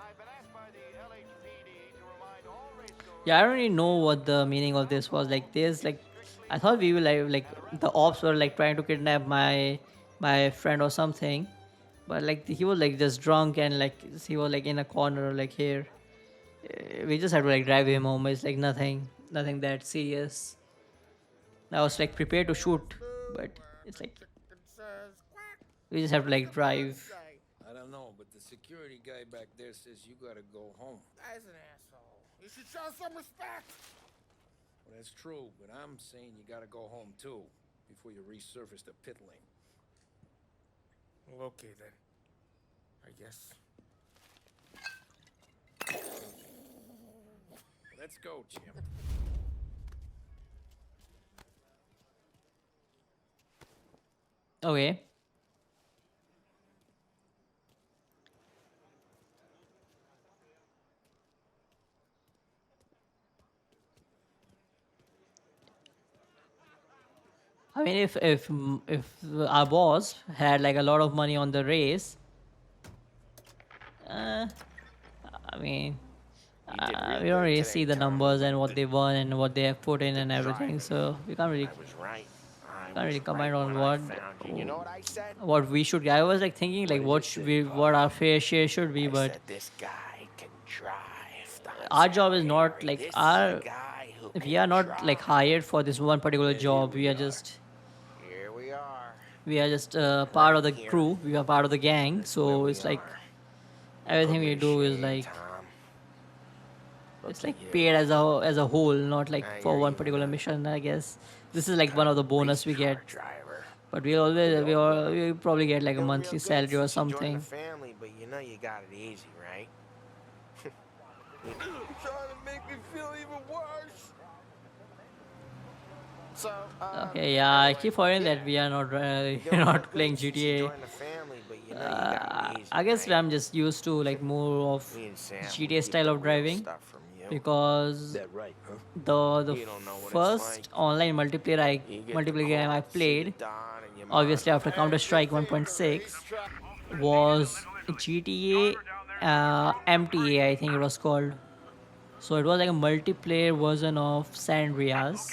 Yeah, I don't really know what the meaning of this was. Like there's like I thought we were like the ops were like trying to kidnap my friend or something. But like he was like just drunk, and like he was like in a corner like here. We just had to like drive him home. It's like nothing that serious. I was like prepared to shoot, but it's like we just have to like drive.
I don't know, but the security guy back there says you gotta go home.
That's an asshole. You should show some respect.
Well, that's true, but I'm saying you gotta go home too before you resurface the pit lane.
Okay then. I guess.
Let's go, champ.
Okay. I mean, if our boss had like a lot of money on the race, uh, I mean,
You did real
we don't
good
really
today,
see the
Tom.
numbers and what they won and what they have put in
Good
and everything,
driving.
so we can't really
I was right. I
can't
was
really
right
comment on
when I found you. You know what I said?
what we should. I was like thinking
What
like
did you say,
what our fair share should be,
I
but
said this guy can drive. Don
our job is not
Salieri.
like
This is a
our.
guy who
We
can
are not like
drive.
hired for this one particular
And here
job.
we are. Here
We are just part of
right
the
here.
crew. We are part of the gang.
This is where
So
we
it's like
are.
everything
Put me
we
to
do is
shame,
like
Tom.
it's
Look
like
at you.
paid as a whole, not like
Now
for
you're
one
even
particular
a
mission. I guess this is like one
kind
of the
of race
bonus we
car
get.
driver.
But we probably get like a
Doing real
monthly
good
salary or
since you joined the
something.
family, but you know you got it easy, right? You're trying to make me feel even worse. So,
Okay, yeah, I keep forgetting that we are not
you're doing real
not playing
good since you
GTA.
joined the family, but you know you got it easy,
I guess
right?
I'm just used to like more of
Me and Sam, we
GTA
get
style
the
of
real
driving
stuff from you.
because
That right, huh?
the
You don't know what it's
first
like.
online
You get the
multiplayer game I
call, see the
played,
Don and your
obviously
mom.
after Counter Strike 1.6, was GTA MTA, I think it was called. So it was like a multiplayer version of San Andreas,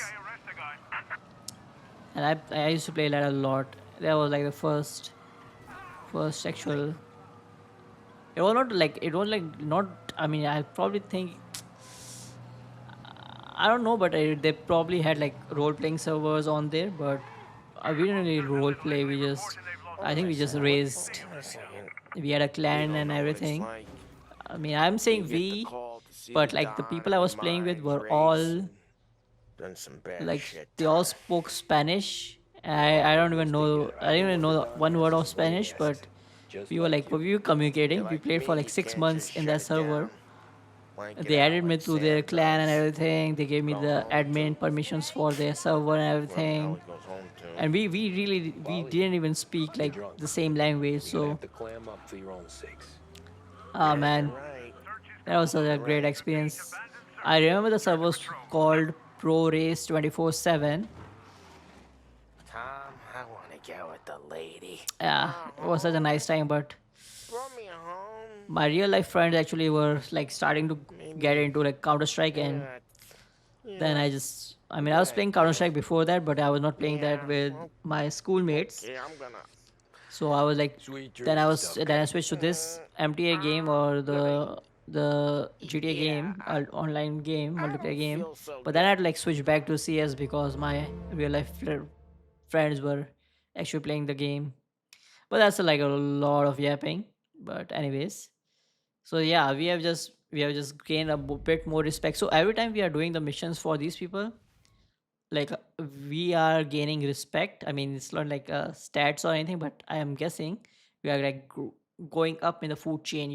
and I used to play that a lot. That was like the first actual. It was not like it was like not. I mean, I probably think I don't know, but they probably had like role playing servers on there, but we didn't really role play. I think we just raised.
Hold on a second.
We had a
You
clan
don't
and
know what it's
everything.
like.
I mean, I'm
You
saying
get the
we,
call to see
but
the
like the
Don
people I
and
was
your
playing with
mind
were
race
all
and done some bad
like
shit.
they all spoke Spanish. I don't even know. I didn't even know one word of Spanish, but we were
You're
communicating. We
like
played for
me,
like
you
6 months
can't just
in
shut
that
it
server.
down. Blank it
They
out
added me
like
to their
Sam
clan and
does.
everything. They gave me
Go
the
home
admin
to.
permissions for their server and
Well, he
everything.
always goes home to.
And we really we didn't even speak like the same language. So
to clam up for your own sakes.
ah
Yeah,
man,
you're right.
that was such a great experience. I remember the server was called Pro Race 24/7.
Tom, I want to get with the lady.
Yeah, it was such a nice time, but
Brought me home.
my real life friends actually were like starting to get into like Counter Strike, and then I mean I was playing Counter Strike before that, but I was not playing that with my schoolmates.
Okay, I'm gonna.
So I was like, then I switched to this MTA game or the GTA game, online game, multiplayer game. But then I had to like switch back to CS because my real life friends were actually playing the game. But that's like a lot of yapping. But anyways, so yeah, we have just gained a bit more respect. So every time we are doing the missions for these people, like we are gaining respect. I mean, it's not like stats or anything, but I am guessing we are like going up in the food chain.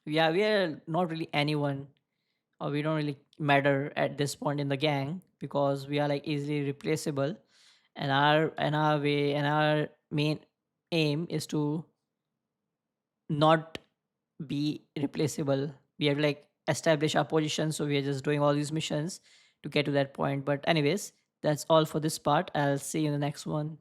We are not really anyone, or we don't really matter at this point in the gang because we are like easily replaceable, and our main aim is to not be replaceable. We have to like establish our position, so we are just doing all these missions to get to that point. But anyways, that's all for this part. I'll see you in the next one.